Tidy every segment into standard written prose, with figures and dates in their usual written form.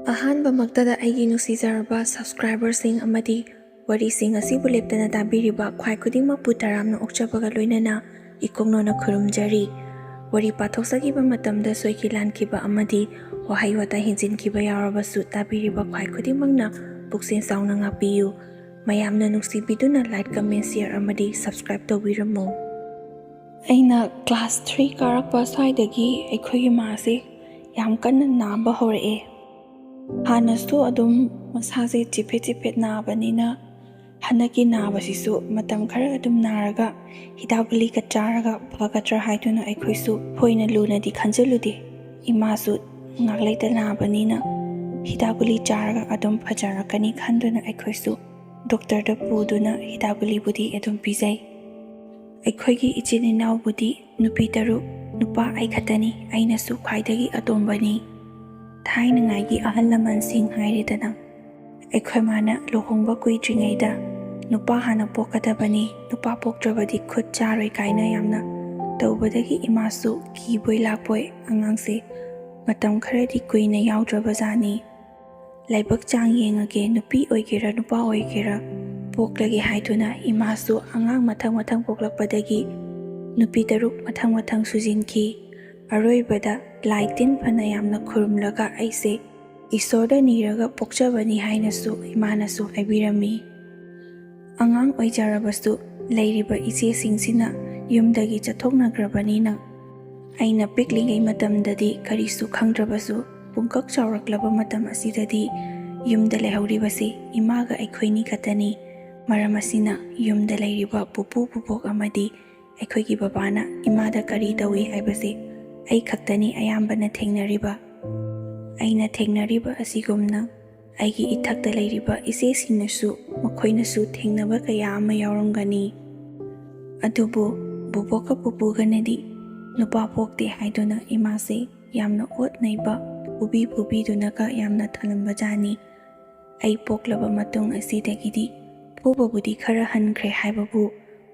ꯑꯍꯥꯟꯕꯃꯛꯇꯗ ꯑꯩꯒꯤ ꯅꯨꯡꯁꯤꯖꯔꯕ ꯁꯕꯁꯀ꯭ꯔꯥꯏꯕꯔꯁꯤꯡ ꯑꯃꯗꯤ ꯋꯥꯔꯤꯁꯤꯡ ꯑꯁꯤꯕꯨ ꯂꯦꯞꯇꯅ ꯇꯥꯕꯤꯔꯤꯕ ꯈ꯭ꯋꯥꯏ ꯈꯨꯗꯤꯡꯃꯛꯄꯨ ꯇꯔꯥꯝꯅ ꯑꯣꯛꯆꯕꯒ ꯂꯣꯏꯅꯅ ꯏꯀꯣꯛꯅꯣꯅ ꯈꯨꯔꯨꯝꯖꯔꯤ꯫ ꯋꯥꯔꯤ ꯄꯥꯊꯣꯛꯆꯈꯤꯕ ꯃꯇꯝꯗ ꯁꯣꯏꯈꯤ ꯂꯥꯟꯈꯤꯕ ꯑꯃꯗꯤ ꯋꯥꯍꯩ ꯋꯥꯇꯥ ꯍꯦꯟꯖꯤꯟꯈꯤꯕ ꯌꯥꯎꯔꯕꯁꯨ ꯇꯥꯕꯤꯔꯤꯕ ꯈ꯭ꯋꯥꯏ ꯈꯨꯗꯤꯡꯃꯛꯅ ꯄꯨꯛꯆꯦꯜ ꯆꯥꯎꯅ ꯉꯥꯛꯄꯤꯌꯨ꯫ ꯃꯌꯥꯝꯅ ꯅꯨꯡꯁꯤꯕꯤꯗꯨꯅ ꯂꯥꯏꯛ, ꯀꯃꯦꯟ, ꯁꯤꯌꯔ ꯑꯃꯗꯤ ꯁꯕꯁꯀ꯭ꯔꯥꯏꯕ ꯇꯧꯕꯤꯔꯝꯃꯨ꯫ ꯑꯩꯅ ꯀ꯭ꯂꯥꯁ 3 ꯀꯥꯔꯛꯄ ꯁ꯭ꯋꯥꯏꯗꯒꯤ ꯑꯩꯈꯣꯏꯒꯤ ꯃꯥꯁꯦ ꯌꯥꯝ ꯀꯟꯅ ꯅꯥꯕ ꯍꯧꯔꯛꯑꯦ꯫ ꯍꯥꯟꯅꯁꯨ ꯑꯗꯨꯝ ꯃꯁꯥꯁꯦ ꯆꯤꯐꯦꯠ ꯅꯥꯕꯅꯤꯅ ꯍꯟꯗꯛꯀꯤ ꯅꯥꯕꯁꯤꯁꯨ ꯃꯇꯝ ꯈꯔ ꯑꯗꯨꯝ ꯅꯥꯔꯒ ꯍꯤꯗꯥꯛ ꯒꯨꯂꯤꯒ ꯆꯥꯔꯒ ꯐꯒꯗ꯭ꯔꯥ ꯍꯥꯏꯗꯨꯅ ꯑꯩꯈꯣꯏꯁꯨ ꯊꯣꯏꯅ ꯂꯨꯅꯗꯤ ꯈꯟꯖꯤꯜꯂꯨꯗꯦ꯫ ꯏꯃꯥꯁꯨ ꯉꯥꯛꯂꯩꯇ ꯅꯥꯕꯅꯤꯅ ꯍꯤꯗꯥꯛ ꯒꯨꯂꯤ ꯆꯥꯔꯒ ꯑꯗꯨꯝ ꯐꯖꯔꯛꯀꯅꯤ ꯈꯟꯗꯨꯅ ꯑꯩꯈꯣꯏꯁꯨ ꯗꯣꯛꯇꯔꯗ ꯄꯨꯗꯨꯅ ꯍꯤꯗꯥꯛ ꯒꯨꯂꯤꯕꯨꯗꯤ ꯑꯗꯨം ꯄꯤꯖꯩ꯫ ꯑꯩꯈꯣꯏꯒꯤ ꯏꯆꯤꯟ ꯏꯅꯥꯎꯕꯨꯗꯤ ꯅꯨꯄꯤ 3, ꯅꯨꯄꯥ ꯑꯩ ꯈꯛꯇꯅꯤ꯫ ꯑꯩꯅꯁꯨ ꯈ꯭ꯋꯥꯏꯗꯒꯤ ꯑꯇꯣꯝꯕꯅꯤ꯫ ꯊꯥꯏꯅꯉꯥꯏꯒꯤ ꯑꯍꯜ ꯂꯃꯟꯁꯤꯡ ꯍꯥꯏꯔꯤꯗꯅ ꯑꯩꯈꯣꯏ ꯃꯥꯅ ꯂꯨꯍꯣꯡꯕ ꯀꯨꯏꯗ꯭ꯔꯤꯉꯩꯗ ꯅꯨꯄꯥ ꯍꯥꯟꯅ ꯄꯣꯛꯀꯗꯕꯅꯤ, ꯅꯨꯄా ꯄꯣꯛꯇ꯭ꯔꯕꯗꯤ ꯈꯨꯠ ꯆꯥꯔꯣꯏ ꯀꯥꯏꯅ ꯌꯥꯝꯅ ꯇꯧꯕꯗꯒꯤ ꯏꯃꯥꯁꯨ ꯀꯤꯕꯣꯏ ꯂꯥꯛꯄꯣꯏ ꯑꯉꯥꯡꯁꯦ ꯃꯇꯝ ꯈꯔꯗꯤ ꯀꯨꯏꯅ ꯌꯥꯎꯗ꯭ꯔꯕꯖꯥꯠꯅꯤ꯫ ꯂꯥꯏꯕꯛ ꯆꯥꯡ ꯌꯦꯡꯉꯒꯦ, ꯅꯨꯄꯤ ꯑꯣꯏꯒꯦꯔꯥ ꯅꯨꯄꯥ ꯑꯣꯏꯒꯦꯔꯥ ꯄꯣꯛꯂꯒꯦ ꯍꯥꯏꯗꯨꯅ ꯏꯃꯥꯁꯨ ꯑꯉꯥꯡ ꯃꯊꯪ ꯄꯣꯛꯂꯛꯄꯗꯒꯤ ꯅꯨꯄꯤ 3 ꯃꯊꯪ ꯁꯨꯖꯤꯟꯈꯤ꯫ ꯑꯔꯣꯏꯕꯗ ꯂꯥꯏ ꯇꯤꯟ ꯐꯅ ꯌꯥꯝꯅ ꯈꯨꯔꯨꯝꯂꯒ ꯑꯩꯁꯦ ꯏꯁꯣꯔꯗ ꯅꯤꯔꯒ ꯄꯣꯛꯆꯕꯅꯤ ꯍꯥꯏꯅꯁꯨ ꯏꯃꯥꯅꯁꯨ ꯍꯥꯏꯕꯤꯔꯝꯃꯤ꯫ ꯑꯉꯥꯡ ꯑꯣꯏꯖꯔꯕꯁꯨ ꯂꯩꯔꯤꯕ ꯏꯆꯦꯁꯤꯡꯁꯤꯅ ꯌꯨꯝꯗꯒꯤ ꯆꯠꯊꯣꯛꯅꯈ꯭ꯔꯕꯅꯤꯅ ꯑꯩꯅ ꯄꯤꯛꯂꯤꯉꯩ ꯃꯇꯝꯗꯗꯤ ꯀꯔꯤꯁꯨ ꯈꯪꯗ꯭ꯔꯕꯁꯨ ꯄꯨꯡꯀꯛ ꯆꯥꯎꯔꯛꯂꯕ ꯃꯇꯝ ꯑꯁꯤꯗꯗꯤ ꯌꯨꯝꯗ ꯂꯩꯍꯧꯔꯤꯕꯁꯤ ꯏꯃꯥꯒ ꯑꯩꯈꯣꯏꯅꯤ ꯈꯛꯇꯅꯤ꯫ ꯃꯔꯝ ꯑꯁꯤꯅ ꯌꯨꯝꯗ ꯂꯩꯔꯤꯕ ꯄꯨꯄꯨ ꯄꯨꯕꯣꯛ ꯑꯃꯗꯤ ꯑꯩꯈꯣꯏꯒꯤ ꯕꯕꯥꯅ ꯏꯃꯥꯗ ꯀꯔꯤ ꯇꯧꯏ ꯍꯥꯏꯕꯁꯦ ꯑꯩ ꯈꯛꯇꯅꯤ ꯑꯌꯥꯝꯕꯅ ꯊꯦꯡꯅꯔꯤꯕ꯫ ꯑꯩꯅ ꯊꯦꯡꯅꯔꯤꯕ ꯑꯁꯤꯒꯨꯝꯅ ꯑꯩꯒꯤ ꯏꯊꯛꯇ ꯂꯩꯔꯤꯕ ꯏꯆꯦꯁꯤꯡꯅꯁꯨ ꯃꯈꯣꯏꯅꯁꯨ ꯊꯦꯡꯅꯕ ꯀꯌా ꯑꯃ ꯌꯥꯎꯔꯝꯒꯅꯤ꯫ ꯑꯗꯨꯕꯨ ꯕꯨꯕꯣꯛꯀ ꯄꯨꯄꯨꯒꯅꯗꯤ ꯅꯨꯄꯥ ꯄꯣꯛꯇꯦ ꯍꯥꯏꯗꯨꯅ ꯏꯃꯥꯁꯦ ꯌꯥꯝꯅ ꯑꯣꯠ ꯅꯩꯕ, ꯐꯨꯕꯤꯗꯨꯅꯒ ꯌꯥꯝꯅ ꯊꯜꯂꯝꯕꯖꯥꯠꯅꯤ꯫ ꯑꯩ ꯄꯣꯛꯂꯕ ꯃꯇꯨꯡ ꯑꯁꯤꯗꯒꯤꯗꯤ ꯐꯨꯕꯕꯨꯗꯤ ꯈꯔ ꯍꯟꯈ꯭ꯔꯦ ꯍꯥꯏꯕꯕꯨ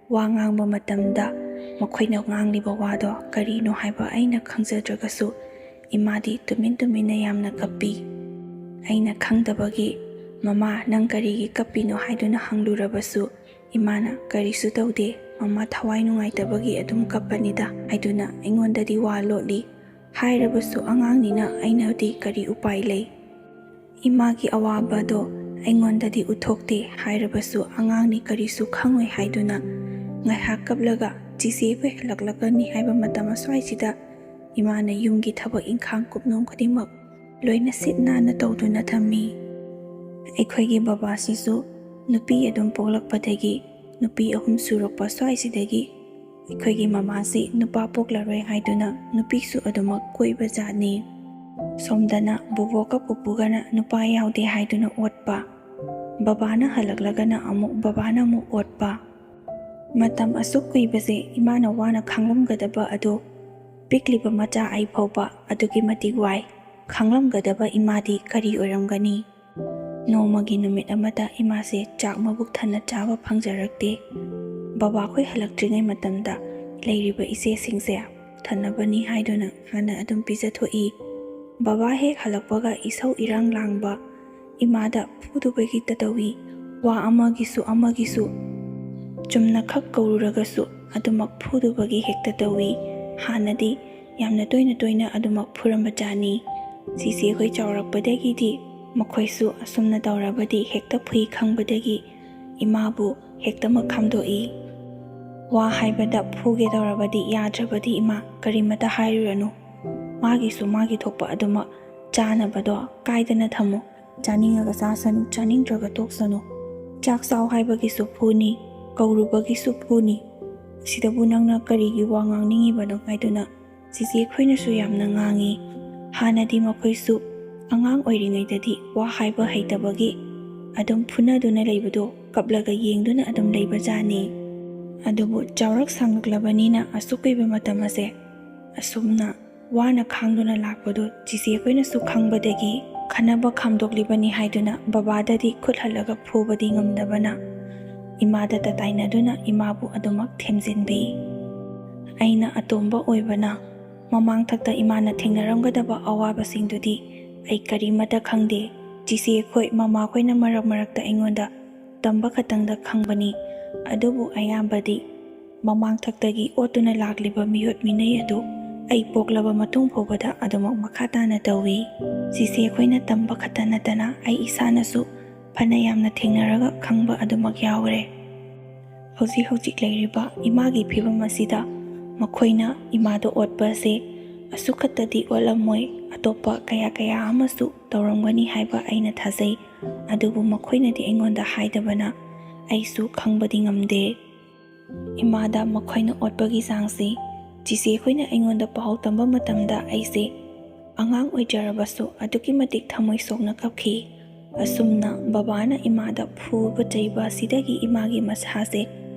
ꯋꯥ ꯉꯥꯡꯕ ꯃꯇꯝꯗ ꯃꯈꯣꯏꯅ ꯉꯥꯡꯂꯤꯕ ꯋꯥꯗꯣ ꯀꯔꯤꯅꯣ ꯍꯥꯏꯕ ꯑꯩꯅ ꯈꯪꯖꯗ꯭ꯔꯒꯁꯨ ꯏꯃꯥꯗꯤ ꯇꯨꯃꯤꯟꯅ ꯌꯥꯝꯅ ꯀꯞꯄꯤ꯫ ꯑꯩꯅ ꯈꯪꯗꯕꯒꯤ ꯃꯃꯥ ꯅꯪ ꯀꯔꯤꯒꯤ ꯀꯞꯄꯤꯅꯣ ꯍꯥꯏꯗꯨꯅ ꯍꯪꯂꯨꯔꯕꯁꯨ ꯏꯃꯥꯅ ꯀꯔꯤꯁꯨ ꯇꯧꯗꯦ, ꯃꯃꯥ ꯊꯋꯥꯏ ꯅꯨꯡꯉꯥꯏꯇꯕꯒꯤ ꯑꯗꯨꯝ ꯀꯞꯄꯅꯤꯗ ꯍꯥꯏꯗꯨꯅ ꯑꯩꯉꯣꯟꯗꯗꯤ ꯋꯥ ꯂꯣꯠꯂꯤ꯫ ꯍꯥꯏꯔꯕꯁꯨ ꯑꯉꯥꯡꯅꯤꯅ ꯑꯩꯅꯗꯤ ꯀꯔꯤ ꯎꯄꯥꯏ ꯂꯩ? ꯏꯃꯥꯒꯤ ꯑꯋꯥꯕꯗꯣ ꯑꯩꯉꯣꯟꯗꯗꯤ ꯎꯠꯊꯣꯛꯇꯦ ꯍꯥꯏꯔꯕꯁꯨ ꯑꯉꯥꯡꯅꯤ ꯀꯔꯤꯁꯨ ꯈꯪꯉꯣꯏ ꯍꯥꯏꯗꯨꯅ ꯉꯥꯏꯍꯥꯛ ꯀꯞꯂꯒ ꯆꯤꯆꯦꯈꯣꯏ ꯍꯜꯂꯛꯂꯒꯅꯤ ꯍꯥꯏꯕ ꯃꯇꯝ ꯑꯁ꯭ꯋꯥꯏꯁꯤꯗ ꯏꯃꯥꯅ ꯌꯨꯝꯒꯤ ꯊꯕꯛ ꯏꯪꯈꯥꯡ ꯀꯨꯞꯅꯣꯝ ꯈꯨꯗꯤꯡꯃꯛ ꯂꯣꯏꯅ ꯁꯤꯠ ꯅꯥꯟꯅ ꯇꯧꯗꯨꯅ ꯊꯝꯃꯤ꯫ ꯑꯩꯈꯣꯏꯒꯤ ꯕꯕꯥꯁꯤꯁꯨ ꯅꯨꯄꯤ ꯑꯗꯨꯝ ꯄꯣꯛꯂꯛꯄꯗꯒꯤ ꯅꯨꯄꯤ 3 ꯁꯨꯔꯛꯄ ꯁ꯭ꯋꯥꯏꯁꯤꯗꯒꯤ ꯑꯩꯈꯣꯏꯒꯤ ꯃꯃꯥꯁꯤ ꯅꯨꯄꯥ ꯄꯣꯛꯂꯔꯣꯏ ꯍꯥꯏꯗꯨꯅ ꯅꯨꯄꯤꯁꯨ ꯑꯗꯨꯃꯛ ꯀꯣꯏꯕ ꯖꯥꯠꯅꯤ꯫ ꯁꯣꯝꯗꯅ ꯕꯨꯕꯣꯛꯀ ꯄꯨꯄꯨꯒꯅ ꯅꯨꯄా ꯌꯥꯎꯗꯦ ꯍꯥꯏꯗꯨꯅ ꯑꯣꯠꯄ, ꯕꯕꯥꯅ ꯍꯜꯂꯛꯂꯒꯅ ꯕꯕꯥꯅ ꯑꯃꯨꯛ ꯑꯣꯠꯄ꯫ ꯃꯇꯝ ꯑꯁꯨꯛ ꯀꯨꯏꯕꯁꯦ ꯏꯃꯥꯅ ꯋꯥꯅ ꯈꯥꯡꯂꯝꯒꯗꯕ ꯑꯗꯣ ꯄꯤꯛꯂꯤꯕ ꯃꯆꯥ ꯑꯩ ꯐꯥꯎꯕ ꯑꯗꯨꯛꯀꯤ ꯃꯇꯤꯛ ꯋꯥꯏ꯫ ꯈꯥꯡꯂꯝꯒꯗꯕ ꯏꯃꯥꯗꯤ ꯀꯔꯤ ꯑꯣꯏꯔꯝꯒꯅꯤ? ꯅꯣꯡꯃꯒꯤ ꯅꯨꯃꯤꯠ ꯑꯃꯗ ꯏꯃꯥꯁꯦ ꯆꯥꯛ ꯃꯕꯨꯛ ꯊꯟꯅ ꯆꯥꯕ ꯐꯪꯖꯔꯛꯇꯦ꯫ ꯕꯕꯥꯈꯣꯏ ꯍꯜꯂꯛꯇ꯭ꯔꯤꯉꯩ ꯃꯇꯝꯗ ꯂꯩꯔꯤꯕ ꯏꯆꯦꯁꯤꯡꯁꯦ ꯊꯟꯅꯕꯅꯤ ꯍꯥꯏꯗꯨꯅ ꯍꯥꯟꯅ ꯑꯗꯨꯝ ꯄꯤꯖꯊꯣꯛꯏ꯫ ꯕꯕꯥ ꯍꯦꯛ ꯍꯜꯂꯛꯄꯒ ꯏꯁꯧ ꯏꯔꯥꯡ ꯂꯥꯡꯕ, ꯏꯃꯥꯗ ꯐꯨꯗꯨꯕꯒꯤꯇ ꯇꯧꯏ꯫ ꯋꯥ ꯑꯃꯒꯤꯁꯨ ꯆꯨꯝꯅ ꯈꯛ ꯀꯧꯔꯨꯔꯒꯁꯨ ꯑꯗꯨꯃꯛ ꯐꯨꯗꯨꯕꯒꯤ ꯍꯦꯛꯇ ꯇꯧꯏ꯫ ꯍꯥꯟꯅꯗꯤ ꯌꯥꯝꯅ ꯇꯣꯏꯅ ꯑꯗꯨꯃꯛ ꯐꯨꯔꯝꯕꯖꯥꯠꯅꯤ꯫ ꯆꯤꯆꯦꯈꯣꯏ ꯆꯥꯎꯔꯛꯄꯗꯒꯤꯗꯤ ꯃꯈꯣꯏꯁꯨ ꯑꯁꯨꯝꯅ ꯇꯧꯔꯕꯗꯤ ꯍꯦꯛꯇ ꯐꯨꯏ ꯈꯪꯕꯗꯒꯤ ꯏꯃꯥꯕꯨ ꯍꯦꯛꯇꯃꯛ ꯈꯥꯝꯗꯣꯛꯏ꯫ ꯋꯥ ꯍꯥꯏꯕꯗ ꯐꯨꯒꯦ ꯇꯧꯔꯕꯗꯤ ꯌꯥꯗ꯭ꯔꯕꯗꯤ ꯏꯃꯥ ꯀꯔꯤꯃꯇ ꯍꯥꯏꯔꯨꯔꯅꯨ, ꯃꯥꯒꯤ ꯊꯣꯛꯄ ꯑꯗꯨꯃꯛ ꯆꯥꯅꯕꯗꯣ ꯀꯥꯏꯗꯅ ꯊꯝꯃꯨ, ꯆꯥꯅꯤꯡꯉꯒ ꯆꯥꯁꯅꯨ, ꯆꯥꯅꯤꯡꯗ꯭ꯔꯒ ꯇꯣꯛꯁꯅꯨ, ꯆꯥꯛ ꯆꯥꯎ ꯍꯥꯏꯕꯒꯤꯁꯨ ꯐꯨꯅꯤ, ꯀꯧꯔꯨꯕꯒꯤꯁꯨ ꯐꯨꯅꯤ, ꯁꯤꯗꯕꯨ ꯅꯪꯅ ꯀꯔꯤꯒꯤ ꯋꯥ ꯉꯥꯡꯅꯤꯡꯉꯤꯕꯅꯣ ꯍꯥꯏꯗꯨꯅ ꯆꯤꯆꯦꯈꯣꯏꯅꯁꯨ ꯌꯥꯝꯅ ꯉꯥꯡꯉꯤ꯫ ꯍꯥꯟꯅꯗꯤ ꯃꯈꯣꯏꯁꯨ ꯑꯉꯥꯡ ꯑꯣꯏꯔꯤꯉꯩꯗꯗꯤ ꯋꯥ ꯍꯥꯏꯕ ꯍꯩꯇꯕꯒꯤ ꯑꯗꯨꯝ ꯐꯨꯅꯗꯨꯅ ꯂꯩꯕꯗꯣ ꯀꯞꯂꯒ ꯌꯦꯡꯗꯨꯅ ꯑꯗꯨꯝ ꯂꯩꯕꯖꯥꯠꯅꯤ꯫ ꯑꯗꯨꯕꯨ ꯆꯥꯎꯔꯛ ꯁꯥꯡꯂꯛꯂꯕꯅꯤꯅ ꯑꯁꯨꯛ ꯀꯨꯏꯕ ꯃꯇꯝ ꯑꯁꯦ ꯑꯁꯨꯝꯅ ꯋꯥꯅ ꯈꯥꯡꯗꯨꯅ ꯂꯥꯛꯄꯗꯣ ꯆꯤꯆꯦꯈꯣꯏꯅꯁꯨ ꯈꯪꯕꯗꯒꯤ ꯈꯟꯅꯕ ꯈꯥꯝꯗꯣꯛꯂꯤꯕꯅꯤ ꯍꯥꯏꯗꯨꯅ ꯕꯕꯥꯗꯗꯤ ꯈꯨꯠ ꯍꯜꯂꯒ ꯐꯨꯕꯗꯤ ꯉꯝꯗꯕꯅ ꯏꯃꯥꯗ ꯇꯥꯏꯅꯗꯨꯅ ꯏꯃꯥꯕꯨ ꯑꯗꯨꯃꯛ ꯊꯦꯝꯖꯤꯟꯕꯤ꯫ ꯑꯩꯅ ꯑꯇꯣꯝꯕ ꯑꯣꯏꯕꯅ ꯃꯃꯥꯡꯊꯛꯇ ꯏꯃꯥꯅ ꯊꯦꯡꯅꯔꯝꯒꯗꯕ ꯑꯋꯥꯕꯁꯤꯡꯗꯨꯗꯤ ꯑꯩ ꯀꯔꯤꯃꯠꯇ ꯈꯪꯗꯦ꯫ ꯆꯤꯆꯦ ꯈꯣꯏ ꯃꯃꯥ ꯈꯣꯏꯅ ꯃꯔꯛ ꯃꯔꯛꯇ ꯑꯩꯉꯣꯟꯗ ꯇꯝꯕ ꯈꯛꯇꯪꯗ ꯈꯪꯕꯅꯤ, ꯑꯗꯨꯕꯨ ꯑꯌꯥꯝꯕꯗꯤ ꯃꯃꯥꯡꯊꯛꯇꯒꯤ ꯑꯣꯠꯇꯨꯅ ꯂꯥꯛꯂꯤꯕ ꯃꯤꯑꯣꯠ ꯃꯤꯅꯩ ꯑꯗꯨ ꯑꯩ ꯄꯣꯛꯂꯕ ꯃꯇꯨꯡ ꯐꯥꯎꯕꯗ ꯑꯗꯨꯃꯛ ꯃꯈꯥ ꯇꯥꯅ ꯇꯧꯏ꯫ ꯆꯤꯆꯦ ꯈꯣꯏꯅ ꯇꯝꯕ ꯈꯛꯇ ꯅꯠꯇꯅ ꯑꯩ ꯏꯁꯥꯅꯁꯨ ꯐꯅ ꯌꯥꯝꯅ ꯊꯦꯡꯅꯔꯒ ꯈꯪꯕ ꯑꯗꯨꯃꯛ ꯌꯥꯎꯔꯦ꯫ ꯍꯧꯖꯤꯛ ꯍꯧꯖꯤꯛ ꯂꯩꯔꯤꯕ ꯏꯃꯥꯒꯤ ꯐꯤꯕꯝ ꯑꯁꯤꯗ ꯃꯈꯣꯏꯅ ꯏꯃꯥꯗ ꯑꯣꯠꯄ ꯑꯁꯤ ꯑꯁꯨꯛ ꯈꯛꯇꯗꯤ ꯑꯣꯠꯂꯝꯃꯣꯏ, ꯑꯇꯣꯞꯄ ꯀꯌꯥ ꯑꯃꯁꯨ ꯇꯧꯔꯝꯒꯅꯤ ꯍꯥꯏꯕ ꯑꯩꯅ ꯊꯥꯖꯩ꯫ ꯑꯗꯨꯕꯨ ꯃꯈꯣꯏꯅꯗꯤ ꯑꯩꯉꯣꯟꯗ ꯍꯥꯏꯗꯕꯅ ꯑꯩꯁꯨ ꯈꯪꯕꯗꯤ ꯉꯝꯗꯦ꯫ ꯏꯃꯥꯗ ꯃꯈꯣꯏꯅ ꯑꯣꯠꯄꯒꯤ ꯆꯥꯡꯁꯤ ꯆꯤꯆꯦ ꯈꯣꯏꯅ ꯑꯩꯉꯣꯟꯗ ꯄꯥꯎ ꯇꯝꯕ ꯃꯇꯝꯗ ꯑꯩꯁꯦ ꯑꯉꯥꯡ ꯑꯣꯏꯖꯔꯕꯁꯨ ꯑꯗꯨꯛꯀꯤ ꯃꯇꯤꯛ ꯊꯃꯣꯏ ꯁꯣꯛꯅ ꯀꯞꯈꯤ꯫ ꯑꯁꯨꯝꯅ ꯕꯕꯥꯅ ꯏꯃꯥꯗ ꯐꯨꯕ ꯆꯩꯕ ꯑꯁꯤꯗꯒꯤ ꯏꯃꯥꯒꯤ ꯃꯁꯥꯁꯦ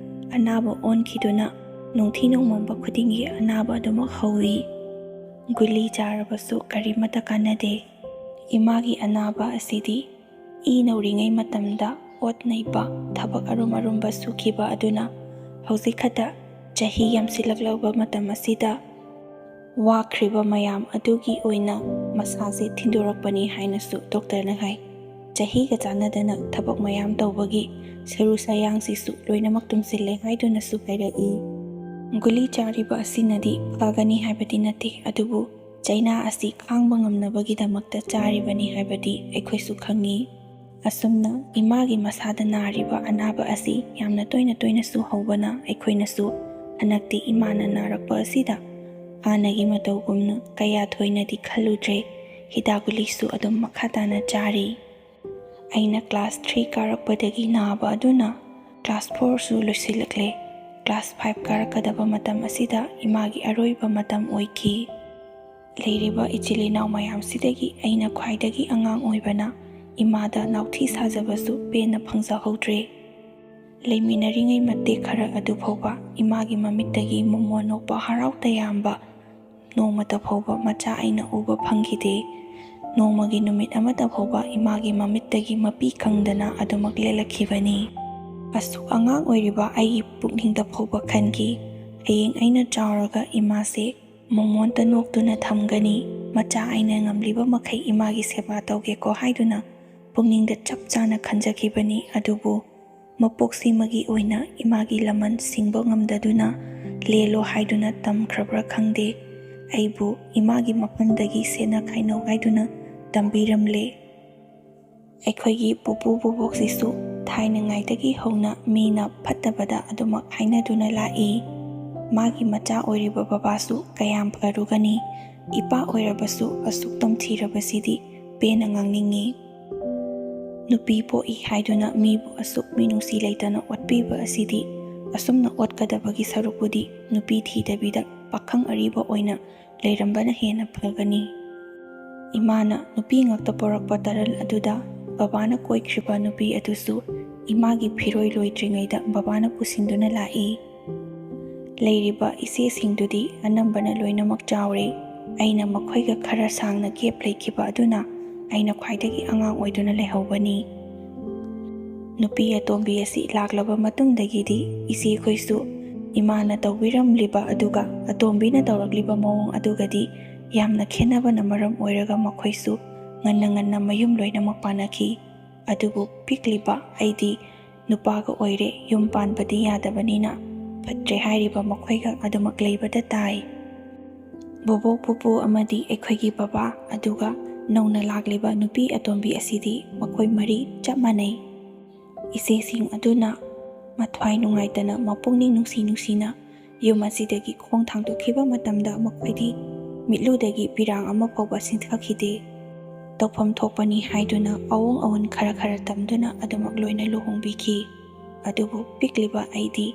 ꯑꯅꯥꯕ ꯑꯣꯟꯈꯤꯗꯨꯅ ꯅꯨꯡꯊꯤ ꯅꯣꯡꯃꯟꯕ ꯈꯨꯗꯤꯡꯒꯤ ꯑꯅꯥꯕ ꯑꯗꯨꯃꯛ ꯍꯧꯏ꯫ ꯒꯨꯂꯤ ꯆꯥꯔꯕꯁꯨ ꯀꯔꯤꯃꯠꯇ ꯀꯥꯟꯅꯗꯦ꯫ ꯏꯃꯥꯒꯤ ꯑꯅꯥꯕ ꯑꯁꯤꯗꯤ ꯏ ꯅꯧꯔꯤꯉꯩ ꯃꯇꯝꯗ ꯑꯣꯠ ꯅꯩꯕ, ꯊꯕꯛ ꯑꯔꯨꯝ ꯑꯔꯨꯝꯕ ꯁꯨꯈꯤꯕ ꯑꯗꯨꯅ ꯍꯧꯖꯤꯛ ꯈꯛꯇ ꯆꯍꯤ ꯌꯥꯝꯁꯤꯜꯂꯛꯂꯕ ꯃꯇꯝ ꯑꯁꯤꯗ ꯋꯥꯈ꯭ꯔꯤꯕ ꯃꯌꯥꯝ ꯑꯗꯨꯒꯤ ꯑꯣꯏꯅ ꯃꯁꯥꯁꯦ ꯊꯤꯟꯗꯣꯔꯛꯄꯅꯤ ꯍꯥꯏꯅꯁꯨ ꯗꯣꯛꯇꯔꯅ ꯍꯥꯏ꯫ ꯆꯍꯤꯒ ꯆꯥꯟꯅꯗꯅ ꯊꯕꯛ ꯃꯌꯥꯝ ꯇꯧꯕꯒꯤ ꯁꯔꯨ ꯁꯌꯥꯡꯁꯤꯁꯨ ꯂꯣꯏꯅꯃꯛ ꯇꯨꯝꯁꯤꯜꯂꯦ ꯍꯥꯏꯗꯨꯅꯁꯨ ꯍꯥꯏꯔꯛꯏ꯫ ꯒꯨꯂꯤ ꯆꯥꯔꯤꯕ ꯑꯁꯤꯅꯗꯤ ꯐꯒꯅꯤ ꯍꯥꯏꯕꯗꯤ ꯅꯠꯇꯦ, ꯑꯗꯨꯕꯨ ꯆꯩꯅꯥ ꯑꯁꯤ ꯈꯥꯡꯕ ꯉꯝꯅꯕꯒꯤꯗꯃꯛꯇ ꯆꯥꯔꯤꯕꯅꯤ ꯍꯥꯏꯕꯗꯤ ꯑꯩꯈꯣꯏꯁꯨ ꯈꯪꯉꯤ꯫ ꯑꯁꯨꯝꯅ ꯏꯃꯥꯒꯤ ꯃꯁꯥꯗ ꯅꯥꯔꯤꯕ ꯑꯅꯥꯕ ꯑꯁꯤ ꯌꯥꯝꯅ ꯇꯣꯏꯅ ꯇꯣꯏꯅꯁꯨ ꯍꯧꯕꯅ ꯑꯩꯈꯣꯏꯅꯁꯨ ꯍꯟꯗꯛꯇꯤ ꯏꯃꯥꯅ ꯅꯥꯔꯛꯄ ꯑꯁꯤꯗ ꯍꯥꯟꯅꯒꯤ ꯃꯇꯧꯒꯨꯝꯅ ꯀꯌꯥ ꯊꯣꯏꯅꯗꯤ ꯈꯜꯂꯨꯗ꯭ꯔꯦ꯫ ꯍꯤꯗꯥꯛ ꯒꯨꯂꯤꯁꯨ ꯑꯗꯨꯝ ꯃꯈꯥ ꯇꯥꯅ ꯆꯥꯔꯤ꯫ ꯑꯩꯅ ꯀ꯭ꯂꯥꯁ 3 ꯀꯥꯔꯛꯄꯗꯒꯤ ꯅꯥꯕ ꯑꯗꯨꯅ ꯀ꯭ꯂꯥꯁ 4ꯁꯨ ꯂꯣꯏꯁꯤꯜꯂꯛꯂꯦ꯫ ꯀ꯭ꯂꯥꯁ 5 ꯀꯥꯔꯛꯀꯗꯕ ꯃꯇꯝ ꯑꯁꯤꯗ ꯏꯃꯥꯒꯤ ꯑꯔꯣꯏꯕ ꯃꯇꯝ ꯑꯣꯏꯈꯤ꯫ ꯂꯩꯔꯤꯕ ꯏꯆꯤꯜ ꯏꯅꯥꯎ ꯃꯌꯥꯝꯁꯤꯗꯒꯤ ꯑꯩꯅ ꯈ꯭ꯋꯥꯏꯗꯒꯤ ꯑꯉꯥꯡ ꯑꯣꯏꯕꯅ ꯏꯃꯥꯗ ꯅꯥꯎꯊꯤ ꯁꯥꯖꯕꯁꯨ ꯄꯦꯟꯅ ꯐꯪꯖꯍꯧꯗ꯭ꯔꯦ꯫ ꯂꯩꯃꯤꯟꯅꯔꯤꯉꯩ ꯃꯇꯦꯛ ꯈꯔ ꯑꯗꯨ ꯐꯥꯎꯕ ꯏꯃꯥꯒꯤ ꯃꯃꯤꯠꯇꯒꯤ ꯃꯣꯃꯣꯟ ꯅꯣꯛꯄ ꯍꯔꯥꯎ ꯇꯌꯥꯝꯕ ꯅꯣꯡꯃꯇ ꯐꯥꯎꯕ ꯃꯆꯥ ꯑꯩꯅ ꯎꯕ ꯐꯪꯈꯤꯗꯦ꯫ ꯅꯣꯡꯃꯒꯤ ꯅꯨꯃꯤꯠ ꯑꯃꯇ ꯐꯥꯎꯕ ꯏꯃꯥꯒꯤ ꯃꯃꯤꯠꯇꯒꯤ ꯃꯄꯤ ꯀꯪꯗꯅ ꯑꯗꯨꯃꯛ ꯂꯦꯜꯂꯛꯈꯤꯕꯅꯤ꯫ ꯑꯁꯨꯛ ꯑꯉꯥꯡ ꯑꯣꯏꯔꯤꯕ ꯑꯩꯒꯤ ꯄꯨꯛꯅꯤꯡꯗ ꯐꯥꯎꯕ ꯈꯟꯈꯤ, ꯍꯌꯦꯡ ꯑꯩꯅ ꯆꯥꯎꯔꯒ ꯏꯃꯥꯁꯦ ꯃꯣꯃꯣꯟꯇ ꯅꯣꯛꯇꯨꯅ ꯊꯝꯒꯅꯤ, ꯃꯆꯥ ꯑꯩꯅ ꯉꯝꯂꯤꯕ ꯃꯈꯩ ꯏꯃꯥꯒꯤ ꯁꯦꯕꯥ ꯇꯧꯒꯦꯀꯣ ꯍꯥꯏꯗꯨꯅ ꯄꯨꯛꯅꯤꯡꯗ ꯆꯞ ꯆꯥꯅ ꯈꯟꯖꯈꯤꯕꯅꯤ꯫ ꯑꯗꯨꯕꯨ ꯃꯄꯣꯛꯁꯤꯃꯒꯤ ꯑꯣꯏꯅ ꯏꯃꯥꯒꯤ ꯂꯃꯟ ꯁꯤꯡꯕ ꯉꯝꯗꯗꯨꯅ ꯂꯦꯜꯂꯣ ꯍꯥꯏꯗꯨꯅ ꯇꯝꯈ꯭ꯔꯕ꯭ꯔꯥ ꯈꯪꯗꯦ, ꯑꯩꯕꯨ ꯏꯃꯥꯒꯤ ꯃꯐꯝꯗꯒꯤ ꯁꯦꯟꯅ ꯈꯥꯏꯅꯧ ꯍꯥꯏꯗꯨꯅ ꯇꯝꯕꯤꯔꯝꯂꯦ꯫ ꯑꯩꯈꯣꯏꯒꯤ ꯄꯨꯄꯨ ꯕꯨꯕꯣꯛꯁꯤꯁꯨ ꯊꯥꯏꯅꯉꯥꯏꯗꯒꯤ ꯍꯧꯅ ꯃꯤꯅ ꯐꯠꯇꯕꯗ ꯑꯗꯨꯃꯛ ꯍꯥꯏꯅꯗꯨꯅ ꯂꯥꯛꯏ꯫ ꯃꯥꯒꯤ ꯃꯆꯥ ꯑꯣꯏꯔꯤꯕ ꯕꯕꯥꯁꯨ ꯀꯌꯥꯝ ꯐꯔꯨꯒꯅꯤ, ꯏꯄꯥ ꯑꯣꯏꯔꯕꯁꯨ ꯑꯁꯨꯛ ꯇꯝꯊꯤꯔꯕꯁꯤꯗꯤ ꯄꯦꯟꯅ ꯉꯥꯡꯅꯤꯡꯉꯤ꯫ ꯅꯨꯄꯤ ꯄꯣꯛꯏ ꯍꯥꯏꯗꯨꯅ ꯃꯤꯕꯨ ꯑꯁꯨꯛ ꯃꯤꯅꯨꯡꯁꯤ ꯂꯩꯇꯅ ꯑꯣꯠꯄꯤꯕ ꯑꯁꯤꯗꯤ ꯑꯁꯨꯝꯅ ꯑꯣꯠꯀꯗꯕꯒꯤ ꯁꯔꯨꯛꯄꯨꯗꯤ ꯅꯨꯄꯤ ꯊꯤꯗꯕꯤꯗ ꯄꯥꯈꯪ ꯑꯔꯤꯕ ꯑꯣꯏꯅ ꯂꯩꯔꯝꯕꯅ ꯍꯦꯟꯅ ꯐꯒꯅꯤ꯫ ꯏꯃꯥꯅ ꯅꯨꯄꯤ ꯉꯥꯛꯇ ꯄꯣꯔꯛꯄ ꯇꯔꯜ ꯑꯗꯨꯗ ꯕꯕꯥꯅ ꯀꯣꯏꯈ꯭ꯔꯤꯕ ꯅꯨꯄꯤ ꯑꯗꯨꯁꯨ ꯏꯃꯥꯒꯤ ꯐꯤꯔꯣꯏ ꯂꯣꯏꯗ꯭ꯔꯤꯉꯩꯗ ꯕꯕꯥꯅ ꯄꯨꯁꯤꯟꯗꯨꯅ ꯂꯥꯛꯏ꯫ ꯂꯩꯔꯤꯕ ꯏꯆꯦꯁꯤꯡꯗꯨꯗꯤ ꯑꯅꯝꯕꯅ ꯂꯣꯏꯅꯃꯛ ꯆꯥꯎꯔꯦ꯫ ꯑꯩꯅ ꯃꯈꯣꯏꯒ ꯈꯔ ꯁꯥꯡꯅ ꯒꯦꯞ ꯂꯩꯈꯤꯕ ꯑꯗꯨꯅ ꯑꯩꯅ ꯈ꯭ꯋꯥꯏꯗꯒꯤ ꯑꯉꯥꯡ ꯑꯣꯏꯗꯨꯅ ꯂꯩꯍꯧꯕꯅꯤ꯫ ꯅꯨꯄꯤ ꯑꯇꯣꯝꯕꯤ ꯑꯁꯤ ꯂꯥꯛꯂꯕ ꯃꯇꯨꯡꯗꯒꯤꯗꯤ ꯏꯆꯦꯈꯣꯏꯁꯨ ꯏꯃꯥꯅ ꯇꯧꯕꯤꯔꯝꯂꯤꯕ ꯑꯗꯨꯒ ꯑꯇꯣꯝꯕꯤꯅ ꯇꯧꯔꯛꯂꯤꯕ ꯃꯑꯣꯡ ꯑꯗꯨꯒꯗꯤ ꯌꯥꯝꯅ ꯈꯦꯟꯅꯕꯅ ꯃꯔꯝ ꯑꯣꯏꯔꯒ ꯃꯈꯣꯏꯁꯨ ꯉꯟꯅ ꯃꯌꯨꯝ ꯂꯣꯏꯅꯃꯛ ꯄꯥꯟꯅꯈꯤ꯫ ꯑꯗꯨꯕꯨ ꯄꯤꯛꯂꯤꯕ ꯑꯩꯗꯤ ꯅꯨꯄꯥꯒ ꯑꯣꯏꯔꯦ, ꯌꯨꯝ ꯄꯥꯟꯕꯗꯤ ꯌꯥꯗꯕꯅꯤꯅ ꯐꯠꯇ꯭ꯔꯦ ꯍꯥꯏꯔꯤꯕ ꯃꯈꯣꯏꯒ ꯑꯗꯨꯃꯛ ꯂꯩꯕꯗ ꯇꯥꯏ꯫ ꯕꯣꯕꯣꯛ ꯄꯨꯄꯨ ꯑꯃꯗꯤ ꯑꯩꯈꯣꯏꯒꯤ ꯕꯕꯥ, ꯑꯗꯨꯒ ꯅꯧꯅ ꯂꯥꯛꯂꯤꯕ ꯅꯨꯄꯤ ꯑꯇꯣꯝꯕꯤ ꯑꯁꯤꯗꯤ ꯃꯈꯣꯏ ꯃꯔꯤ ꯆꯞ ꯃꯥꯟꯅꯩ꯫ ꯏꯆꯦꯁꯤꯡ ꯑꯗꯨꯅ ꯃꯊ꯭ꯋꯥꯏ ꯅꯨꯡꯉꯥꯏꯇꯅ ꯃꯄꯨꯛꯅꯤꯡ ꯅꯨꯡꯁꯤꯅ ꯌꯨꯝ ꯑꯁꯤꯗꯒꯤ ꯈꯣꯡ ꯊꯥꯡꯗꯣꯛꯈꯤꯕ ꯃꯇꯝꯗ ꯃꯈꯣꯏꯗꯤ ꯃꯤꯠꯂꯨꯗꯒꯤ ꯄꯤꯔꯥꯡ ꯑꯃ ꯐꯥꯎꯕ ꯆꯤꯡꯊꯈꯤꯗꯦ꯫ ꯇꯧꯐꯝ ꯊꯣꯛꯄꯅꯤ ꯍꯥꯏꯗꯨꯅ ꯑꯑꯣꯡ ꯑꯑꯣꯟ ꯈꯔ ꯇꯝꯗꯨꯅ ꯑꯗꯨꯃꯛ ꯂꯣꯏꯅ ꯂꯨꯍꯣꯡꯕꯤꯈꯤ꯫ ꯑꯗꯨꯕు ꯄꯤꯛꯂꯤꯕ ꯑꯩꯗꯤ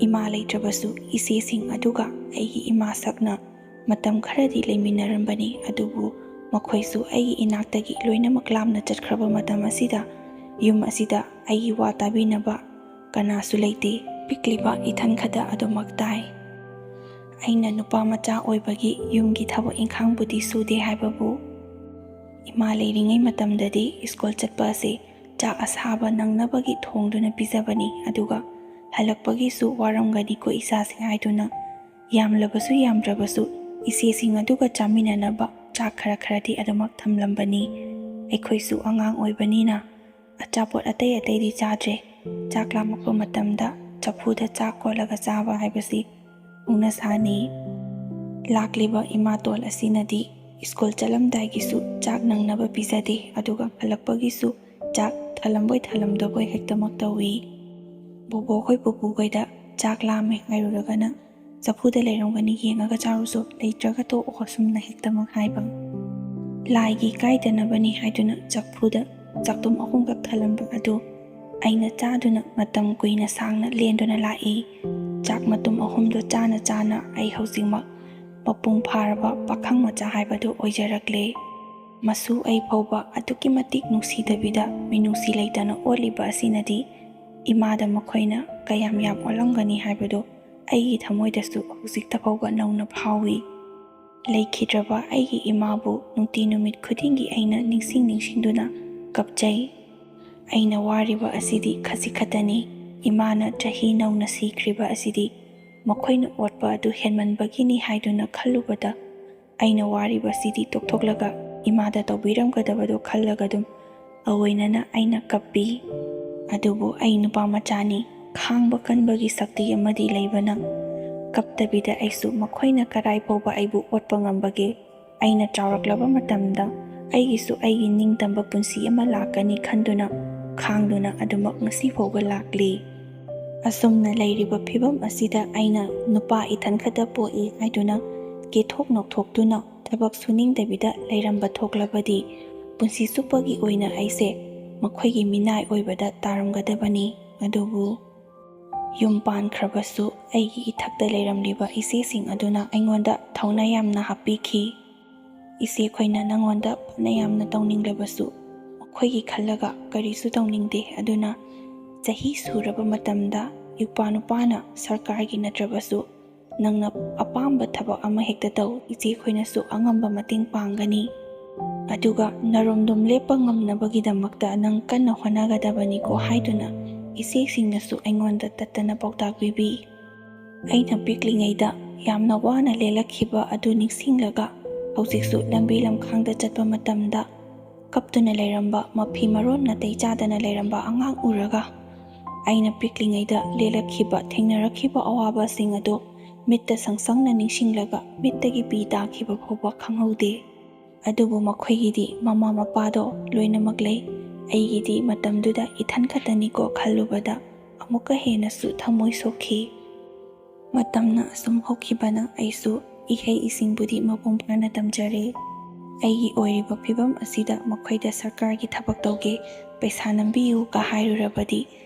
ꯏꯃꯥ ꯂꯩꯇ꯭ꯔꯕꯁꯨ ꯏꯆꯦꯁꯤꯡ ꯑꯗꯨꯒ ꯑꯩꯒꯤ ꯏꯃꯥ ꯁꯛꯅ ꯃꯇꯝ ꯈꯔꯗꯤ ꯂꯩꯃꯤꯟꯅꯔꯝꯕꯅꯤ꯫ ꯑꯗꯨꯕꯨ ꯃꯈꯣꯏꯁꯨ ꯑꯩꯒꯤ ꯏꯅꯥꯛꯇꯒꯤ ꯂꯣꯏꯅꯃꯛ ꯂꯥꯞꯅ ꯆꯠꯈ꯭ꯔꯕ ꯃꯇꯝ ꯑꯁꯤꯗ ꯌꯨꯝ ꯑꯁꯤꯗ ꯑꯩꯒꯤ ꯋꯥ ꯇꯥꯕꯤꯅꯕ ꯀꯅꯥꯁꯨ ꯂꯩꯇꯦ꯫ ꯄꯤꯛꯂꯤꯕ ꯏꯊꯟ ꯈꯛꯇ ꯑꯗꯨꯃꯛ ꯇꯥꯏ꯫ ꯑꯩꯅ ꯅꯨꯄꯥ ꯃꯆꯥ ꯑꯣꯏꯕꯒꯤ ꯌꯨꯝꯒꯤ ꯊꯕꯛ ꯏꯪꯈꯥꯡꯕꯨꯗꯤ ꯁꯨꯗꯦ ꯍꯥꯏꯕꯕꯨ ꯏꯃꯥ ꯂꯩꯔꯤꯉꯩ ꯃꯇꯝꯗꯗꯤ ꯁ꯭ꯀꯨꯜ ꯆꯠꯄ ꯑꯁꯤ ꯆꯥꯛ ꯑꯁꯥꯕ ꯅꯪꯅꯕꯒꯤ ꯊꯣꯡꯗꯨꯅ ꯄꯤꯖꯕꯅꯤ, ꯑꯗꯨꯒ ꯍꯜꯂꯛꯄꯒꯤꯁꯨ ꯋꯥꯔꯝꯒꯅꯤꯀꯣ ꯏꯆꯥꯁꯤꯡ ꯍꯥꯏꯗꯨꯅ ꯌꯥꯝꯂꯕꯁꯨ ꯌꯥꯝꯗ꯭ꯔꯕꯁꯨ ꯏꯆꯦꯁꯤꯡ ꯑꯗꯨꯒ ꯆꯥꯃꯤꯟꯅꯅꯕ ꯆꯥꯛ ꯈꯔꯗꯤ ꯑꯗꯨꯃꯛ ꯊꯝꯂꯝꯕꯅꯤ꯫ ꯑꯩꯈꯣꯏꯁꯨ ꯑꯉꯥꯡ ꯑꯣꯏꯕꯅꯤꯅ ꯑꯆꯥꯄꯣꯠ ꯑꯇꯩꯗꯤ ꯆꯥꯗ꯭ꯔꯦ꯫ ꯆꯥꯛ ꯂꯥꯝꯃꯛꯄ ꯃꯇꯝꯗ ꯆꯐꯨꯗ ꯆꯥꯛ ꯀꯣꯠꯂꯒ ꯆꯥꯕ ꯍꯥꯏꯕꯁꯤ ꯍꯧꯅꯁꯥꯅꯤ꯫ ꯂꯥꯛꯂꯤꯕ ꯏꯃꯥꯇꯣꯟ ꯑꯁꯤꯅꯗꯤ ꯁ꯭ꯀꯨꯜ ꯆꯠꯂꯝꯗꯥꯏꯒꯤꯁꯨ ꯆꯥꯛ ꯅꯪꯅꯕ ꯄꯤꯖꯗꯦ, ꯑꯗꯨꯒ ꯍꯜꯂꯛꯄꯒꯤꯁꯨ ꯆꯥꯛ ꯊꯜꯂꯝꯕꯣꯏ ꯊꯜꯂꯝꯗꯕꯣꯏ ꯍꯦꯛꯇꯃꯛ ꯇꯧꯏ꯫ ꯕꯣꯕꯣꯈꯣꯏ ꯄꯨꯄꯨꯈꯣꯏꯗ ꯆꯥꯛ ꯂꯥꯝꯃꯦ ꯍꯥꯏꯔꯨꯔꯒꯅ ꯆꯐꯨꯗ ꯂꯩꯔꯝꯒꯅꯤ ꯌꯦꯡꯉꯒ ꯆꯥꯔꯨꯁꯣ, ꯂꯩꯇ꯭ꯔꯒ ꯇꯣꯛꯑꯣ ꯁꯨꯝꯅ ꯍꯦꯛꯇꯃꯛ ꯍꯥꯏꯕ꯫ ꯂꯥꯏꯒꯤ ꯀꯥꯏꯗꯅꯕꯅꯤ ꯍꯥꯏꯗꯨꯅ ꯆꯐꯨꯗ ꯆꯥꯛꯇꯨꯝ 3ꯈꯛ ꯊꯜꯂꯝꯕ ꯑꯗꯨ ꯑꯩꯅ ꯆꯥꯗꯨꯅ ꯃꯇꯝ ꯀꯨꯏꯅ ꯁꯥꯡꯅ ꯂꯦꯟꯗꯨꯅ ꯂꯥꯛꯏ꯫ ꯆꯥꯛ ꯃꯇꯨꯝ 3ꯗꯣ ꯆꯥꯅ ꯑꯩ ꯍꯧꯖꯤꯛꯃꯛ ꯃꯄꯨꯡ ꯐꯥꯔꯕ ꯄꯥꯈꯪ ꯃꯆꯥ ꯍꯥꯏꯕꯗꯨ ꯑꯣꯏꯖꯔꯛꯂꯦ꯫ ꯃꯁꯨ ꯑꯩ ꯐꯥꯎꯕ ꯑꯗꯨꯛꯀꯤ ꯃꯇꯤꯛ ꯅꯨꯡꯁꯤꯗꯕꯤꯗ ꯃꯤꯅꯨꯡꯁꯤ ꯂꯩꯇꯅ ꯑꯣꯠꯂꯤꯕ ꯑꯁꯤꯅꯗꯤ ꯏꯃꯥꯗ ꯃꯈꯣꯏꯅ ꯀꯌꯥꯝ ꯌꯥꯝ ꯑꯣꯠꯂꯝꯒꯅꯤ ꯍꯥꯏꯕꯗꯨ ꯑꯩꯒꯤ ꯊꯃꯣꯏꯗꯁꯨ ꯍꯧꯖꯤꯛꯇ ꯐꯥꯎꯕ ꯅꯧꯅ ꯐꯥꯎꯏ꯫ ꯂꯩꯈꯤꯗ꯭ꯔꯕ ꯑꯩꯒꯤ ꯏꯃꯥꯕꯨ ꯅꯨꯡꯇꯤ ꯅꯨꯃꯤꯠ ꯈꯨꯗꯤꯡꯒꯤ ꯑꯩꯅ ꯅꯤꯡꯁꯤꯡꯗꯨꯅ ꯀꯞꯆꯩ꯫ ꯑꯩꯅ ꯋꯥꯔꯤꯕ ꯑꯁꯤꯗꯤ ꯈꯖꯤꯛ ꯈꯛꯇꯅꯤ꯫ ꯏꯃꯥꯅ ꯆꯍꯤ ꯅꯧꯅ ꯁꯤꯈ꯭ꯔꯤꯕ ꯑꯁꯤꯗꯤ ꯃꯈꯣꯏꯅ ꯑꯣꯠꯄ ꯑꯗꯨ ꯍꯦꯟꯃꯟꯕꯒꯤꯅꯤ ꯍꯥꯏꯗꯨꯅ ꯈꯜꯂꯨꯕꯗ ꯑꯩꯅ ꯋꯥꯔꯤꯕꯁꯤꯗꯤ ꯇꯣꯛꯊꯣꯛꯂꯒ ꯏꯃꯥꯗ ꯇꯧꯕꯤꯔꯝꯒꯗꯕꯗꯣ ꯈꯜꯂꯒ ꯑꯗꯨꯝ ꯑꯑꯣꯏꯅꯅ ꯑꯩꯅ ꯀꯞꯄꯤ꯫ ꯑꯗꯨꯕꯨ ꯑꯩ ꯅꯨꯄꯥ ꯃꯆꯥꯅꯤ, ꯈꯥꯡꯕ ꯀꯟꯕꯒꯤ ꯁꯛꯇꯤ ꯑꯃꯗꯤ ꯂꯩꯕꯅ ꯀꯞꯇꯕꯤꯗ ꯑꯩꯁꯨ ꯃꯈꯣꯏꯅ ꯀꯗꯥꯏ ꯐꯥꯎꯕ ꯑꯩꯕꯨ ꯑꯣꯠꯄ ꯉꯝꯕꯒꯦ, ꯑꯩꯅ ꯆꯥꯎꯔꯛꯂꯕ ꯃꯇꯝꯗ ꯑꯩꯒꯤꯁꯨ ꯑꯩꯒꯤ ꯅꯤꯡꯇꯝꯕ ꯄꯨꯟꯁꯤ ꯑꯃ ꯂꯥꯛꯀꯅꯤ ꯈꯟꯗꯨꯅ ꯈꯥꯡꯗꯨꯅ ꯑꯗꯨꯃꯛ ꯉꯁꯤ ꯐꯥꯎꯕ ꯂꯥꯛꯂꯤ꯫ ꯑꯁꯨꯝꯅ ꯂꯩꯔꯤꯕ ꯐꯤꯕꯝ ꯑꯁꯤꯗ ꯑꯩꯅ ꯅꯨꯄꯥ ꯏꯊꯟ ꯈꯛꯇ ꯄꯣꯛꯏ ꯍꯥꯏꯗꯨꯅ ꯀꯦꯊꯣꯛ ꯅꯧꯊꯣꯛꯇꯨꯅ ꯊꯕꯛ ꯁꯨꯅꯤꯡꯗꯕꯤꯗ ꯂꯩꯔꯝꯕ ꯊꯣꯛꯂꯕꯗꯤ ꯄꯨꯟꯁꯤ ꯆꯨꯞꯄꯒꯤ ꯑꯣꯏꯅ ꯑꯩꯁꯦ ꯃꯈꯣꯏꯒꯤ ꯃꯤꯅꯥꯏ ꯑꯣꯏꯕꯗ ꯇꯥꯔꯝꯒꯗꯕꯅꯤ꯫ ꯑꯗꯨꯕꯨ ꯌꯨꯝ ꯄꯥꯟꯈ꯭ꯔꯕꯁꯨ ꯑꯩꯒꯤ ꯏꯊꯛꯇ ꯂꯩꯔꯝꯂꯤꯕ ꯏꯆꯦꯁꯤꯡ ꯑꯗꯨꯅ ꯑꯩꯉꯣꯟꯗ ꯊꯧꯅꯥ ꯌꯥꯝꯅ ꯍꯥꯞꯄꯤꯈꯤ꯫ ꯏꯆꯦꯈꯣꯏꯅ ꯅꯪꯉꯣꯟꯗ ꯐꯅ ꯌꯥꯝꯅ ꯇꯧꯅꯤꯡꯂꯕꯁꯨ ꯃꯈꯣꯏꯒꯤ ꯈꯜꯂꯒ ꯀꯔꯤꯁꯨ ꯇꯧꯅꯤꯡꯗꯦ, ꯑꯗꯨꯅ ꯆꯍꯤ ꯁꯨꯔꯕ ꯃꯇꯝꯗ ꯅꯨꯄꯥꯅ ꯁꯔꯀꯥꯔꯒꯤ ꯅꯠꯇ꯭ꯔꯕꯁꯨ ꯅꯪꯅ ꯑꯄꯥꯝꯕ ꯊꯕꯛ ꯑꯃ ꯍꯦꯛꯇ ꯇꯧ, ꯏꯆꯦꯈꯣꯏꯅꯁꯨ ꯑꯉꯝꯕ ꯃꯇꯦꯡ ꯄꯥꯡꯒꯅꯤ꯫ ꯑꯗꯨꯒ ꯅꯔꯣꯝꯗꯣꯝ ꯂꯦꯞꯄ ꯉꯝꯅꯕꯒꯤꯗꯃꯛꯇ ꯅꯪ ꯀꯟꯅ ꯍꯣꯠꯅꯒꯗꯕꯅꯤꯀꯣ ꯍꯥꯏꯗꯨꯅ ꯏꯆꯦꯁꯤꯡꯅꯁꯨ ꯑꯩꯉꯣꯟꯗ ꯇꯠꯇꯅ ꯄꯥꯎꯇꯥꯛ ꯄꯤꯕꯤ꯫ ꯑꯩꯅ ꯄꯤꯛꯂꯤꯉꯩꯗ ꯌꯥꯝꯅ ꯋꯥꯅ ꯂꯦꯜꯂꯛꯈꯤꯕ ꯑꯗꯨ ꯅꯤꯡꯁꯤꯡꯂꯒ ꯍꯧꯖꯤꯛꯁꯨ ꯂꯝꯕꯤ ꯂꯝꯈꯥꯡꯗ ꯆꯠꯄ ꯃꯇꯝꯗ ꯀꯞꯇꯨꯅ ꯂꯩꯔꯝꯕ, ꯃꯐꯤ ꯃꯔꯣꯟ ꯅꯥꯇꯩ ꯆꯥꯗꯅ ꯂꯩꯔꯝꯕ ꯑꯉꯥꯡ ꯎꯔꯒ ꯑꯩꯅ ꯄꯤꯛꯂꯤꯉꯩꯗ ꯂꯦꯜꯂꯛꯈꯤꯕ ꯊꯦꯡꯅꯔꯛꯈꯤꯕ ꯑꯋꯥꯕꯁꯤꯡ ꯑꯗꯨ ꯃꯤꯠꯇ ꯁꯪꯁꯪꯅ ꯅꯤꯡꯁꯤꯡꯂꯒ ꯃꯤꯠꯇꯒꯤ ꯄꯤ ꯇꯥꯈꯤꯕ ꯐꯥꯎꯕ ꯈꯪꯍꯧꯗꯦ꯫ ꯑꯗꯨꯕꯨ ꯃꯈꯣꯏꯒꯤꯗꯤ ꯃꯃꯥ ꯃꯄꯥꯗꯣ ꯂꯣꯏꯅꯃꯛ ꯂꯩ, ꯑꯩꯒꯤꯗꯤ ꯃꯇꯝꯗꯨꯗ ꯏꯊꯟ ꯈꯛꯇꯅꯤꯀꯣ ꯈꯜꯂꯨꯕꯗ ꯑꯃꯨꯛꯀ ꯍꯦꯟꯅꯁꯨ ꯊꯃꯣꯏ ꯁꯣꯛꯈꯤ꯫ ꯃꯇꯝꯅ ꯑꯁꯨꯝ ꯍꯧꯈꯤꯕꯅ ꯑꯩꯁꯨ ꯏꯍꯩ ꯏꯁꯤꯡꯕꯨꯗꯤ ꯃꯄꯨꯡ ꯐꯥꯅ ꯇꯝꯖꯔꯦ꯫ ꯑꯩꯒꯤ ꯑꯣꯏꯔꯤꯕ ꯐꯤꯕꯝ ꯑꯁꯤꯗ ꯃꯈꯣꯏꯗ ꯁꯔꯀꯥꯔꯒꯤ ꯊꯕꯛ ꯇꯧꯒꯦ, ꯄꯩꯁꯥ ꯅꯝꯕꯤꯌꯨꯒ ꯍꯥꯏꯔꯨꯔꯕꯗꯤ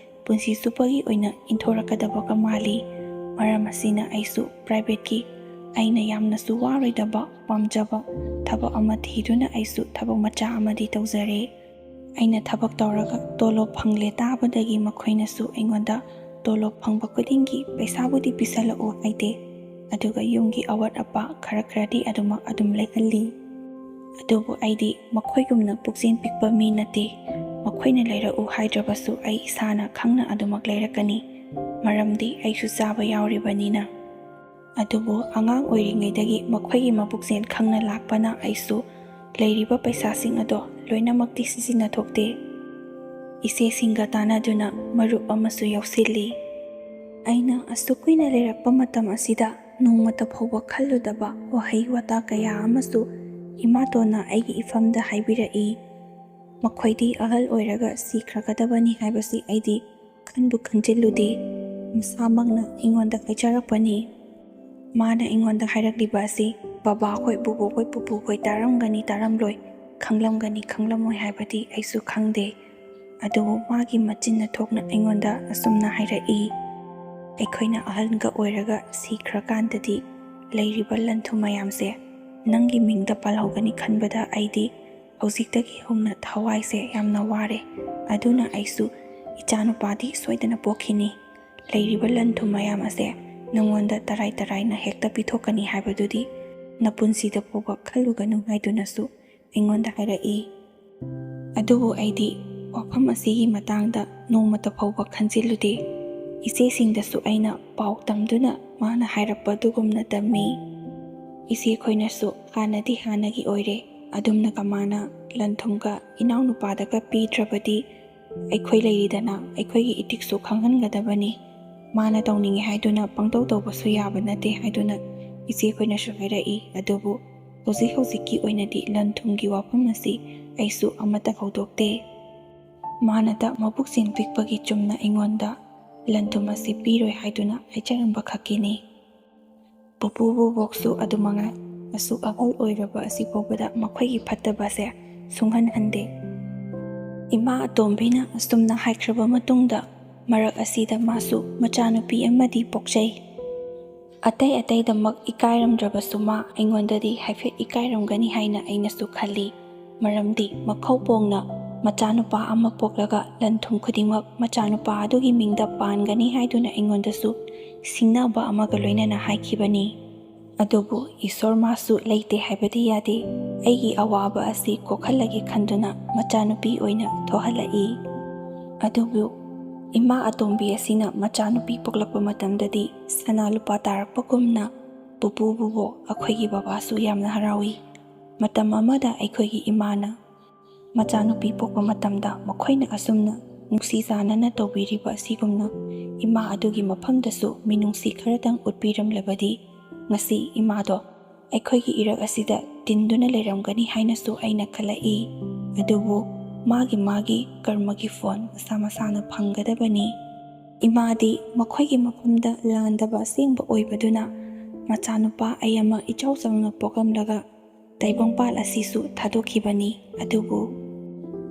ꯄꯨꯟꯁꯤ ꯆꯨꯞꯄꯒꯤ ꯑꯣꯏꯅ ꯏꯟꯊꯣꯔꯛꯀꯗꯕꯒ マꯂꯤ꯫ ꯃꯔꯝ ꯑꯁꯤꯅ ꯑꯩꯁꯨ ꯄ꯭ꯔꯥꯏꯚꯦꯠꯀꯤ ꯑꯩꯅ ꯌꯥꯝꯅꯁꯨ ꯋꯥꯔꯣꯏꯗꯕ ꯄꯥꯝꯖꯕ ꯊꯕꯛ ꯑꯃ ꯊꯤꯗꯨꯅ ꯑꯩꯁꯨ ꯊꯕꯛ ꯃꯆꯥ ꯑꯃꯗꯤ ꯇꯧꯖꯔꯦ꯫ ꯑꯩꯅ ꯊꯕꯛ ꯇꯧꯔꯒ ꯇꯣꯂꯣꯞ ꯐꯪꯂꯦ ꯇꯥꯕꯗꯒꯤ ꯃꯈꯣꯏꯅꯁꯨ ꯑꯩꯉꯣꯟꯗ ꯇꯣꯂꯣꯞ ꯐꯪꯕ ꯈꯨꯗꯤꯡꯒꯤ ꯄꯩꯁꯥꯕꯨꯗꯤ ꯄꯤꯁꯜꯂꯛꯎ ꯍꯥꯏꯗꯦ, ꯑꯗꯨꯒ ꯌꯨꯝꯒꯤ ꯑꯋꯥꯠ ꯑꯄꯥ ꯈꯔꯗꯤ ꯑꯗꯨꯝ ꯂꯩꯍꯜꯂꯤ꯫ ꯑꯗꯨꯕꯨ ꯑꯩꯗꯤ ꯃꯈꯣꯏꯒꯨꯝꯅ ꯄꯨꯛꯆꯦꯜ ꯄꯤꯛꯄ ꯃꯤ ꯅꯠꯇꯦ꯫ ꯃꯈꯣꯏꯅ ꯂꯩꯔꯛꯎ ꯍꯥꯏꯗ꯭ꯔꯕꯁꯨ ꯑꯩ ꯏꯁꯥꯅ ꯈꯪꯅ ꯑꯗꯨꯃꯛ ꯂꯩꯔꯛꯀꯅꯤ, ꯃꯔꯝꯗꯤ ꯑꯩꯁꯨ ꯆꯥꯕ ꯌꯥꯎꯔꯤꯕꯅꯤꯅ꯫ ꯑꯗꯨꯕꯨ ꯑꯉꯥꯡ ꯑꯣꯏꯔꯤꯉꯩꯗꯒꯤ ꯃꯈꯣꯏꯒꯤ ꯃꯕꯨꯛꯆꯦꯜ ꯈꯪꯅ ꯂꯥꯛꯄꯅ ꯑꯩꯁꯨ ꯂꯩꯔꯤꯕ ꯄꯩꯁꯥꯁꯤꯡ ꯑꯗꯣ ꯂꯣꯏꯅꯃꯛꯇꯤ ꯁꯤꯖꯤꯟꯅꯊꯣꯛꯇꯦ꯫ ꯏꯆꯦꯁꯤꯡꯒ ꯇꯥꯟꯅꯗꯨꯅ ꯃꯔꯨꯞ ꯑꯃꯁꯨ ꯌꯥꯎꯁꯤꯜꯂꯤ꯫ ꯑꯩꯅ ꯑꯁꯨꯛ ꯀꯨꯏꯅ ꯂꯩꯔꯛꯄ ꯃꯇꯝ ꯑꯁꯤꯗ ꯅꯣꯡꯃꯇ ꯐꯥꯎꯕ ꯈꯜꯂꯨꯗꯕ ꯋꯥꯍꯩ ꯋꯥꯇꯥ ꯀꯌꯥ ꯑꯃꯁꯨ ꯏꯃꯥꯇꯣꯟꯅ ꯑꯩꯒꯤ ꯏꯐꯝꯗ ꯍꯥꯏꯕꯤꯔꯛꯏ꯫ ꯃꯈꯣꯏꯗꯤ ꯑꯍꯜ ꯑꯣꯏꯔꯒ ꯁꯤꯈ꯭ꯔꯒꯗꯕꯅꯤ ꯍꯥꯏꯕꯁꯤ ꯑꯩꯗꯤ ꯈꯟꯕꯨ ꯈꯟꯖꯤꯜꯂꯨꯗꯦ, ꯃꯁꯥꯃꯛꯅ ꯑꯩꯉꯣꯟꯗ ꯍꯥꯏꯖꯔꯛꯄꯅꯤ꯫ ꯃꯥꯅ ꯑꯩꯉꯣꯟꯗ ꯍꯥꯏꯔꯛꯂꯤꯕ ꯑꯁꯤ ꯕꯕꯥꯈꯣꯏ, ꯕꯨꯕꯣꯈꯣꯏ, ꯄꯨꯄꯨꯈꯣꯏ ꯇꯥꯔꯝꯒꯅꯤ ꯇꯥꯔꯝꯂꯣꯏ, ꯈꯪꯂꯝꯒꯅꯤ ꯈꯪꯂꯝꯃꯣꯏ ꯍꯥꯏꯕꯗꯤ ꯑꯩꯁꯨ ꯈꯪꯗꯦ, ꯑꯗꯨꯕꯨ ꯃꯥꯒꯤ ꯃꯆꯤꯟꯅ ꯊꯣꯛꯅ ꯑꯩꯉꯣꯟꯗ ꯑꯁꯨꯝꯅ ꯍꯥꯏꯔꯛꯏ꯫ ꯑꯩꯈꯣꯏꯅ ꯑꯍꯜꯒ ꯑꯣꯏꯔꯒ ꯁꯤꯈ꯭ꯔꯀꯥꯟꯗꯗꯤ ꯂꯩꯔꯤꯕ ꯂꯟ ꯊꯨꯝ ꯃꯌꯥꯝꯁꯦ ꯅꯪꯒꯤ ꯃꯤꯡꯗ ꯄꯥꯜꯍꯧꯒꯅꯤ ꯈꯟꯕꯗ ꯑꯩꯗꯤ ꯍꯧꯖꯤꯛꯇꯒꯤ ꯍꯧꯅ ꯊꯋꯥꯏꯁꯦ ꯌꯥꯝꯅ ꯋꯥꯔꯦ, ꯑꯗꯨꯅ ꯑꯩꯁꯨ ꯏꯆꯥꯅꯨꯄꯥꯗꯤ ꯁꯣꯏꯗꯅ ꯄꯣꯛꯈꯤꯅꯤ, ꯂꯩꯔꯤꯕ ꯂꯟ ꯊꯨꯝ ꯃꯌꯥꯝ ꯑꯁꯦ ꯅꯪꯉꯣꯟꯗ ꯇꯔꯥꯏꯅ ꯍꯦꯛꯇ ꯄꯤꯊꯣꯛꯀꯅꯤ ꯍꯥꯏꯕꯗꯨꯗꯤ ꯅꯄꯨꯟꯁꯤꯗ ꯐꯥꯎꯕ ꯈꯜꯂꯨꯒꯅꯨ ꯍꯥꯏꯗꯨꯅꯁꯨ ꯑꯩꯉꯣꯟꯗ ꯍꯥꯏꯔꯛꯏ꯫ ꯑꯗꯨꯕꯨ ꯑꯩꯗꯤ ꯋꯥꯐꯝ ꯑꯁꯤꯒꯤ ꯃꯇꯥꯡꯗ ꯅꯣꯡꯃꯇ ꯐꯥꯎꯕ ꯈꯟꯖꯤꯜꯂꯨꯗꯦ꯫ ꯏꯆꯦꯁꯤꯡꯗꯁꯨ ꯑꯩꯅ ꯄꯥꯎ ꯇꯝꯗꯨꯅ ꯃꯥꯅ ꯍꯥꯏꯔꯛꯄ ꯑꯗꯨꯒꯨꯝꯅ ꯇꯝꯃꯤ꯫ ꯏꯆꯦꯈꯣꯏꯅꯁꯨ ꯍꯥꯟꯅꯗꯤ ꯍꯥꯟꯅꯒꯤ ꯑꯣꯏꯔꯦ, ꯑꯗꯨꯝꯅꯒ ꯃꯥꯅ ꯂꯟ-ꯊꯨꯝꯒ ꯏꯅꯥꯎꯅꯨꯄꯥꯗꯒ ꯄꯤꯗ꯭ꯔꯕꯗꯤ ꯑꯩꯈꯣꯏ ꯂꯩꯔꯤꯗꯅ ꯑꯩꯈꯣꯏꯒꯤ ꯏꯇꯤꯛꯁꯨ ꯈꯪꯍꯟꯒꯗꯕꯅꯤ, ꯃꯥꯅ ꯇꯧꯅꯤꯡꯉꯦ ꯍꯥꯏꯗꯨꯅ ꯄꯪꯇꯧ ꯇꯧꯕꯁꯨ ꯌꯥꯕ ꯅꯠꯇꯦ ꯍꯥꯏꯗꯨꯅ ꯏꯆꯦꯈꯣꯏꯅꯁꯨ ꯍꯥꯏꯔꯛꯏ꯫ ꯑꯗꯨꯕꯨ ꯍꯧꯖꯤꯛꯀꯤ ꯑꯣꯏꯅꯗꯤ ꯂꯟ-ꯊꯨꯝꯒꯤ ꯋꯥꯐꯝ ꯑꯁꯤ ꯑꯩꯁꯨ ꯑꯃꯠꯇ ꯍꯧꯗꯣꯛꯇꯦ꯫ ꯃꯥꯅꯗ ꯃꯕꯨꯛꯆꯦꯜ ꯄꯤꯛꯄꯒꯤ ꯆꯨꯝꯅ ꯑꯩꯉꯣꯟꯗ ꯂꯟ-ꯊꯨꯝ ꯑꯁꯤ ꯄꯤꯔꯣꯏ ꯍꯥꯏꯗꯨꯅ ꯍꯥꯏꯖꯔꯝꯕ ꯈꯛꯀꯤꯅꯤ꯫ ꯄꯨꯄꯨ ꯕꯨꯕꯣꯛꯁꯨ ꯑꯗꯨꯃꯉꯥꯏ, ꯑꯁꯨꯛ ꯑꯍꯜ ꯑꯣꯏꯔꯕ ꯑꯁꯤ ꯐꯥꯎꯕꯗ ꯃꯈꯣꯏꯒꯤ ꯐꯠꯇꯕꯁꯦ ꯁꯨꯡꯍꯟꯍꯟꯗꯦ꯫ ꯏꯃꯥ ꯑꯇꯣꯝꯕꯤꯅ ꯑꯁꯨꯝꯅ ꯍꯥꯏꯈ꯭ꯔꯕ ꯃꯇꯨꯡꯗ ꯃꯔꯛ ꯑꯁꯤꯗ ꯃꯥꯁꯨ ꯃꯆꯥꯅꯨꯄꯤ ꯑꯃꯗꯤ ꯄꯣꯛꯆꯩ꯫ ꯑꯇꯩꯗꯃꯛ ꯏꯀꯥꯏꯔꯝꯗ꯭ꯔꯕꯁꯨ ꯃꯥ ꯑꯩꯉꯣꯟꯗꯗꯤ ꯍꯥꯏꯐꯦꯠ ꯏꯀꯥꯏꯔꯝꯒꯅꯤ ꯍꯥꯏꯅ ꯑꯩꯅꯁꯨ ꯈꯜꯂꯤ꯫ ꯃꯔꯝꯗꯤ ꯃꯈꯧꯄꯣꯡꯅ ꯃꯆꯥꯅꯨꯄꯥ ꯑꯃ ꯄꯣꯛꯂꯒ ꯂꯟ-ꯊꯨꯝ ꯈꯨꯗꯤꯡꯃꯛ ꯃꯆꯥꯅꯨꯄꯥ ꯑꯗꯨꯒꯤ ꯃꯤꯡꯗ ꯄꯥꯟꯒꯅꯤ ꯍꯥꯏꯗꯨꯅ ꯑꯩꯉꯣꯟꯗꯁꯨ ꯁꯤꯡꯅꯕ ꯑꯃꯒ ꯂꯣꯏꯅꯅ ꯍꯥꯏꯈꯤꯕꯅꯤ꯫ ꯑꯗꯨꯕꯨ ꯏꯁꯣꯔ ꯃꯥꯁꯨ ꯂꯩꯇꯦ ꯍꯥꯏꯕꯗꯤ ꯌꯥꯗꯦ, ꯑꯩꯒꯤ ꯑꯋꯥꯕ ꯑꯁꯤ ꯀꯣꯛꯍꯜꯂꯒꯦ ꯈꯟꯗꯨꯅ ꯃꯆꯥꯅꯨꯄꯤ ꯑꯣꯏꯅ ꯊꯣꯛꯍꯜꯂꯛꯏ꯫ ꯑꯗꯨꯕꯨ ꯏꯃꯥ ꯑꯇꯣꯝꯕꯤ ꯑꯁꯤꯅ ꯃꯆꯥꯅꯨꯄꯤ ꯄꯣꯛꯂꯛꯄ ꯃꯇꯝꯗꯗꯤ ꯁꯅꯥ ꯂꯨꯄꯥ ꯇꯥꯔꯛꯄꯒꯨꯝꯅ ꯄꯨꯄꯨ ꯕꯨꯕꯣꯛ ꯑꯩꯈꯣꯏꯒꯤ ꯕꯕꯥꯁꯨ ꯌꯥꯝꯅ ꯍꯔꯥꯎꯏ꯫ ꯃꯇꯝ ꯑꯃꯗ ꯑꯩꯈꯣꯏꯒꯤ ꯏꯃꯥꯅ ꯃꯆꯥꯅꯨꯄꯤ ꯄꯣꯛꯄ ꯃꯇꯝꯗ ꯃꯈꯣꯏꯅ ꯑꯁꯨꯝꯅ ꯅꯨꯡꯁꯤ ꯆꯥꯟꯅꯅ ꯇꯧꯕꯤꯔꯤꯕ ꯑꯁꯤꯒꯨꯝꯅ ꯏꯃꯥ ꯑꯗꯨꯒꯤ ꯃꯐꯝꯗꯁꯨ ꯃꯤꯅꯨꯡꯁꯤ ꯈꯔꯗꯪ ꯎꯠꯄꯤꯔꯝꯂꯕꯗꯤ ꯉꯁꯤ ꯏꯃꯥꯗꯣ ꯑꯩꯈꯣꯏꯒꯤ ꯏꯔꯛ ꯑꯁꯤꯗ ꯇꯤꯟꯗꯨꯅ ꯂꯩꯔꯝꯒꯅꯤ ꯍꯥꯏꯅꯁꯨ ꯑꯩꯅ ꯈꯜꯂꯛꯏ꯫ ꯑꯗꯨꯕꯨ ꯃꯥꯒꯤ ꯀꯔꯃꯒꯤ ꯐꯣꯟ ꯃꯁꯥ ꯃꯁꯥꯅ ꯐꯪꯒꯗꯕꯅꯤ꯫ ꯏꯃꯥꯗꯤ ꯃꯈꯣꯏꯒꯤ ꯃꯐꯝꯗ ꯂꯥꯟꯗꯕ ꯑꯁꯦꯡꯕ ꯑꯣꯏꯕꯗꯨꯅ ꯃꯆꯥꯅꯨꯄꯥ ꯑꯩ ꯑꯃ ꯏꯆꯥꯎ ꯆꯥꯎꯅ ꯄꯣꯛꯂꯝꯂꯒ ꯇꯥꯏꯕꯪꯄꯥꯜ ꯑꯁꯤꯁꯨ ꯊꯥꯗꯣꯛꯈꯤꯕꯅꯤ꯫ ꯑꯗꯨꯕꯨ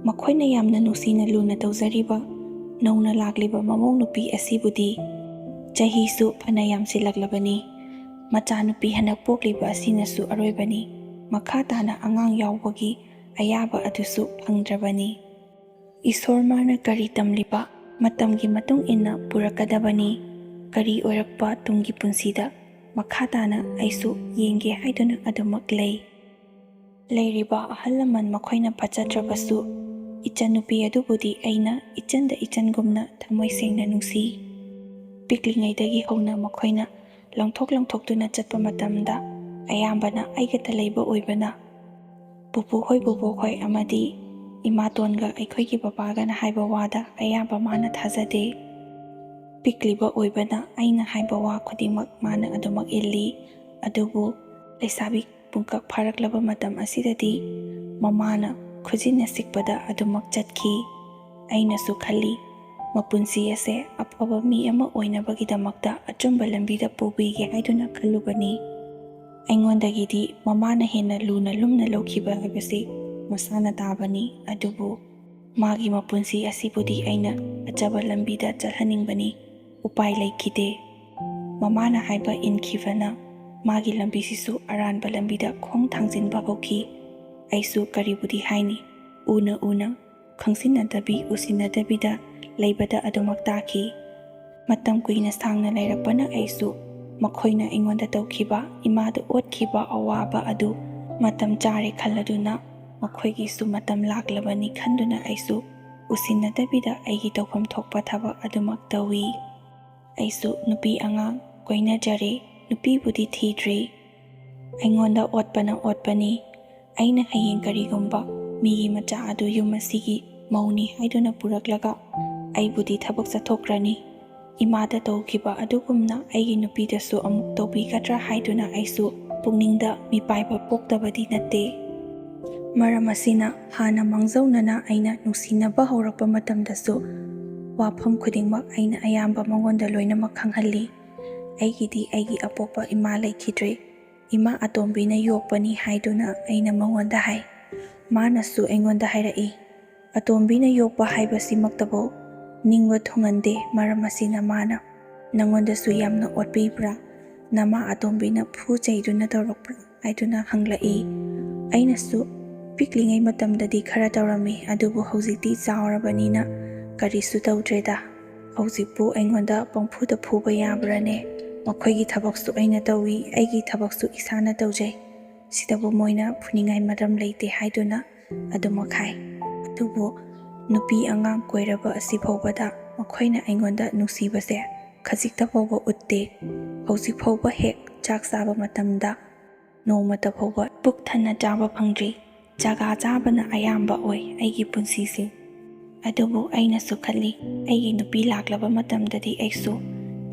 ꯃꯈꯣꯏꯅ ꯌꯥꯝꯅ ꯅꯨꯡꯁꯤꯅ ꯂꯨꯅ ꯇꯧꯖꯔꯤꯕ ꯅꯧꯅ ꯂꯥꯛꯂꯤꯕ ꯃꯃꯧ ꯅꯨꯄꯤ ꯑꯁꯤꯕꯨꯗꯤ ꯆꯍꯤꯁꯨ ꯐꯅ ꯌꯥꯝꯁꯤꯜꯂꯛꯂꯕꯅꯤ꯫ ꯃꯆꯥꯅꯨꯄꯤ ꯍꯟꯗꯛ ꯄꯣꯛꯂꯤꯕ ꯑꯁꯤꯅꯁꯨ ꯑꯔꯣꯏꯕꯅꯤ꯫ ꯃꯈꯥ ꯇꯥꯅ ꯑꯉꯥꯡ ꯌꯥꯎꯕꯒꯤ ꯑꯌꯥꯕ ꯑꯗꯨꯁꯨ ꯐꯪꯗ꯭ꯔꯕꯅꯤ꯫ ꯏꯁꯣꯔ ꯃꯥꯅ ꯀꯔꯤ ꯇꯝꯂꯤꯕ ꯃꯇꯝꯒꯤ ꯃꯇꯨꯡ ꯏꯟꯅ ꯄꯨꯔꯛꯀꯗꯕꯅꯤ, ꯀꯔꯤ ꯑꯣꯏꯔꯛꯄ ꯇꯨꯡꯒꯤ ꯄꯨꯟꯁꯤꯗ ꯃꯈꯥ ꯇꯥꯅ ꯑꯩꯁꯨ ꯌꯦꯡꯒꯦ ꯍꯥꯏꯗꯨꯅ ꯑꯗꯨꯃꯛ ꯂꯩ꯫ ꯂꯩꯔꯤꯕ ꯑꯍꯜ ꯂꯃꯟ ꯃꯈꯣꯏꯅ ꯐꯠꯆꯗ꯭ꯔꯕꯁꯨ ꯏꯆꯟꯅꯨꯄꯤ ꯑꯗꯨꯕꯨꯗꯤ ꯑꯩꯅ ꯏꯆꯟꯗ ꯏꯆꯟꯒꯨꯝꯅ ꯊꯃꯣꯏ ꯁꯦꯡꯅ ꯅꯨꯡꯁꯤ꯫ ꯄꯤꯛꯂꯤꯉꯩꯗꯒꯤ ꯍꯧꯅ ꯃꯈꯣꯏꯅ ꯂꯪꯊꯣꯛꯇꯨꯅ ꯆꯠꯄ ꯃꯇꯝꯗ ꯑꯌꯥꯝꯕꯅ ꯑꯩꯒꯇ ꯂꯩꯕ ꯑꯣꯏꯕꯅ ꯄꯨꯄꯨꯍꯣꯏ ꯕꯨꯕꯣꯛꯍꯣꯏ ꯑꯃꯗꯤ ꯏꯃꯥꯇꯣꯟꯒ ꯑꯩꯈꯣꯏꯒꯤ ꯕꯕꯥꯒꯅ ꯍꯥꯏꯕ ꯋꯥꯗ ꯑꯌꯥꯝꯕ ꯃꯥꯅ ꯊꯥꯖꯗꯦ꯫ ꯄꯤꯛꯂꯤꯕ ꯑꯣꯏꯕꯅ ꯑꯩꯅ ꯍꯥꯏꯕ ꯋꯥ ꯈꯨꯗꯤꯡꯃꯛ ꯃꯥꯅ ꯑꯗꯨꯃꯛ ꯏꯜꯂꯤ꯫ ꯑꯗꯨꯕꯨ ꯂꯩꯁꯥꯕꯤ ꯄꯨꯡꯀꯛ ꯐꯥꯔꯛꯂꯕ ꯃꯇꯝ ꯑꯁꯤꯗꯗꯤ ꯃꯃꯥꯅ ꯈꯨꯖꯤꯟꯅ ꯁꯤꯛꯄꯗ ꯑꯗꯨꯃꯛ ꯆꯠꯈꯤ꯫ ꯑꯩꯅꯁꯨ ꯈꯜꯂꯤ ꯃꯄꯨꯟꯁꯤ ꯑꯁꯦ ꯑꯐꯕ ꯃꯤ ꯑꯃ ꯑꯣꯏꯅꯕꯒꯤꯗꯃꯛꯇ ꯑꯆꯨꯝꯕ ꯂꯝꯕꯤꯗ ꯄꯨꯕꯤꯒꯦ ꯍꯥꯏꯗꯨꯅ ꯈꯜꯂꯨꯕꯅꯤ꯫ ꯑꯩꯉꯣꯟꯗꯒꯤꯗꯤ ꯃꯃꯥꯅ ꯍꯦꯟꯅ ꯂꯨꯅ ꯂꯨꯝꯅ ꯂꯧꯈꯤꯕ ꯍꯥꯏꯕꯁꯤ ꯃꯁꯥꯅ ꯇꯥꯕꯅꯤ꯫ ꯑꯗꯨꯕꯨ ꯃꯥꯒꯤ ꯃꯄꯨꯟꯁꯤ ꯑꯁꯤꯕꯨꯗꯤ ꯑꯩꯅ ꯑꯆꯕ ꯂꯝꯕꯤꯗ ꯆꯠꯍꯟꯅꯤꯡꯕꯅꯤ꯫ ꯎꯄꯥꯏ ꯂꯩꯈꯤꯗꯦ꯫ ꯃꯃꯥꯅ ꯍꯥꯏꯕ ꯏꯟꯈꯤꯕꯅ ꯃꯥꯒꯤ ꯂꯝꯕꯤꯁꯤꯁꯨ ꯑꯔꯥꯟꯕ ꯂꯝꯕꯤꯗ ꯈꯣꯡ ꯊꯥꯡꯖꯤꯟꯕ ꯍꯧꯈꯤ꯫ ꯑꯩꯁꯨ ꯀꯔꯤꯕꯨꯗꯤ ꯍꯥꯏꯅꯤ, ꯎꯅ ꯈꯪꯁꯤꯟꯅꯗꯕꯤ ꯎꯁꯤꯟꯅꯗꯕꯤꯗ ꯂꯩꯕꯗ ꯑꯗꯨꯃꯛ ꯇꯥꯈꯤ꯫ ꯃꯇꯝ ꯀꯨꯏꯅ ꯁꯥꯡꯅ ꯂꯩꯔꯛꯄꯅ ꯑꯩꯁꯨ ꯃꯈꯣꯏꯅ ꯑꯩꯉꯣꯟꯗ ꯇꯧꯈꯤꯕ, ꯏꯃꯥꯗ ꯑꯣꯠꯈꯤꯕ ꯑꯋꯥꯕ ꯑꯗꯨ ꯃꯇꯝ ꯆꯥꯔꯦ ꯈꯜꯂꯗꯨꯅ ꯃꯈꯣꯏꯒꯤꯁꯨ ꯃꯇꯝ ꯂꯥꯛꯂꯕꯅꯤ ꯈꯟꯗꯨꯅ ꯑꯩꯁꯨ ꯎꯁꯤꯟꯅꯗꯕꯤꯗ ꯑꯩꯒꯤ ꯇꯧꯐꯝ ꯊꯣꯛꯄ ꯊꯕꯛ ꯑꯗꯨꯃꯛ ꯇꯧꯏ꯫ ꯑꯩꯁꯨ ꯅꯨꯄꯤ ꯑꯉꯥꯡ ꯀꯣꯏꯅꯖꯔꯦ, ꯅꯨꯄꯤꯕꯨꯗꯤ ꯊꯤꯗ꯭ꯔꯤ꯫ ꯑꯩꯉꯣꯟꯗ ꯑꯣꯠꯄꯅꯤ꯫ ꯑꯩꯅ ꯍꯌꯦꯡ ꯀꯔꯤꯒꯨꯝꯕ ꯃꯤꯒꯤ ꯃꯆꯥ ꯑꯗꯨ ꯌꯨꯝ ꯑꯁꯤꯒꯤ ꯃꯧꯅꯤ ꯍꯥꯏꯗꯨꯅ ꯄꯨꯔꯛꯂꯒ ꯑꯩꯕꯨꯗꯤ ꯊꯕꯛ ꯆꯠꯊꯣꯛꯈ꯭ꯔꯅꯤ꯫ ꯏꯃꯥꯗ ꯇꯧꯈꯤꯕ ꯑꯗꯨꯒꯨꯝꯅ ꯑꯩꯒꯤ ꯅꯨꯄꯤꯗꯁꯨ ꯑꯃꯨꯛ ꯇꯧꯕꯤꯒꯗ꯭ꯔꯥ ꯍꯥꯏꯗꯨꯅ ꯑꯩꯁꯨ ꯄꯨꯛꯅꯤꯡꯗ ꯃꯤꯄꯥꯏꯕ ꯄꯣꯛꯇꯕꯗꯤ ꯅꯠꯇꯦ꯫ ꯃꯔꯝ ꯑꯁꯤꯅ ꯍꯥꯟꯅ ꯃꯥꯡꯖꯧꯅꯅ ꯑꯩꯅ ꯅꯨꯡꯁꯤꯅꯕ ꯍꯧꯔꯛꯄ ꯃꯇꯝꯗꯁꯨ ꯋꯥꯐꯝ ꯈꯨꯗꯤꯡꯃꯛ ꯑꯩꯅ ꯑꯌꯥꯝꯕ ꯃꯉꯣꯟꯗ ꯂꯣꯏꯅꯃꯛ ꯈꯪꯍꯜꯂꯤ꯫ ꯑꯩꯒꯤꯗꯤ ꯑꯩꯒꯤ ꯑꯄꯣꯛꯄ ꯏꯃꯥ ꯂꯩꯈꯤꯗ꯭ꯔꯦ, ꯏꯃꯥ ꯑꯇꯣꯝꯕꯤꯅ ꯌꯣꯛꯄꯅꯤ ꯍꯥꯏꯗꯨꯅ ꯑꯩꯅ ꯃꯉꯣꯟꯗ ꯍꯥꯏ꯫ ꯃꯥꯅꯁꯨ ꯑꯩꯉꯣꯟꯗ ꯍꯥꯏꯔꯛꯏ, ꯑꯇꯣꯝꯕꯤꯅ ꯌꯣꯛꯄ ꯍꯥꯏꯕꯁꯤꯃꯛꯇꯕꯨ ꯅꯤꯡꯕ ꯊꯨꯡꯍꯟꯗꯦ, ꯃꯔꯝ ꯑꯁꯤꯅ ꯃꯥꯅ ꯅꯪꯉꯣꯟꯗꯁꯨ ꯌꯥꯝꯅ ꯑꯣꯠꯄꯤꯕ꯭ꯔꯥ, ꯅꯃꯥ ꯑꯇꯣꯝꯕꯤꯅ ꯐꯨ ꯆꯩꯗꯨꯅ ꯇꯧꯔꯛꯄ꯭ꯔꯥ ꯍꯥꯏꯗꯨꯅ ꯍꯪꯂꯛꯏ꯫ ꯑꯩꯅꯁꯨ ꯄꯤꯛꯂꯤꯉꯩ ꯃꯇꯝꯗꯗꯤ ꯈꯔ ꯇꯧꯔꯝꯃꯤ, ꯑꯗꯨꯕు ꯍꯧꯖꯤꯛꯇꯤ ꯆꯥꯎꯔꯕꯅꯤꯅ ꯀꯔꯤꯁꯨ ꯇꯧꯗ꯭ꯔꯦꯗ꯫ ꯍꯧꯖꯤꯛꯄꯨ ꯑꯩꯉꯣꯟꯗ ꯄꯪꯐꯨꯗ ꯐꯨꯕ ꯌꯥꯕ꯭ꯔꯥꯅꯦ? ꯃꯈꯣꯏꯒꯤ ꯊꯕꯛꯁꯨ ꯑꯩꯅ ꯇꯧꯏ, ꯑꯩꯒꯤ ꯊꯕꯛꯁꯨ ꯏꯁꯥꯅ ꯇꯧꯖꯩ, ꯁꯤꯗꯕꯨ ꯃꯣꯏꯅ ꯐꯨꯅꯤꯡꯉꯥꯏ ꯃꯔꯝ ꯂꯩꯇꯦ ꯍꯥꯏꯗꯨꯅ ꯑꯗꯨꯃꯛ ꯍꯥꯏ꯫ ꯑꯗꯨꯕꯨ ꯅꯨꯄꯤ ꯑꯉꯥꯡ ꯀꯣꯏꯔꯕ ꯑꯁꯤ ꯐꯥꯎꯕꯗ ꯃꯈꯣꯏꯅ ꯑꯩꯉꯣꯟꯗ ꯅꯨꯡꯁꯤꯕꯁꯦ ꯈꯖꯤꯛꯇ ꯐꯥꯎꯕ ꯎꯠꯇꯦ꯫ ꯍꯧꯖꯤꯛ ꯐꯥꯎꯕ ꯍꯦꯛ ꯆꯥꯛ ꯆꯥꯕ ꯃꯇꯝꯗ ꯅꯣꯡꯃꯇ ꯐꯥꯎꯕ ꯄꯨꯛ ꯊꯟꯅ ꯆꯥꯕ ꯐꯪꯗ꯭ꯔꯤ꯫ ꯆꯥꯒꯥ ꯆꯥꯕꯅ ꯑꯌꯥꯝꯕ ꯑꯣꯏ ꯑꯩꯒꯤ ꯄꯨꯟꯁꯤꯁꯦ꯫ ꯑꯗꯨꯕꯨ ꯑꯩꯅꯁꯨ ꯈꯜꯂꯤ ꯑꯩꯒꯤ ꯅꯨꯄꯤ ꯂꯥꯛꯂꯕ ꯃꯇꯝꯗꯗꯤ ꯑꯩꯁꯨ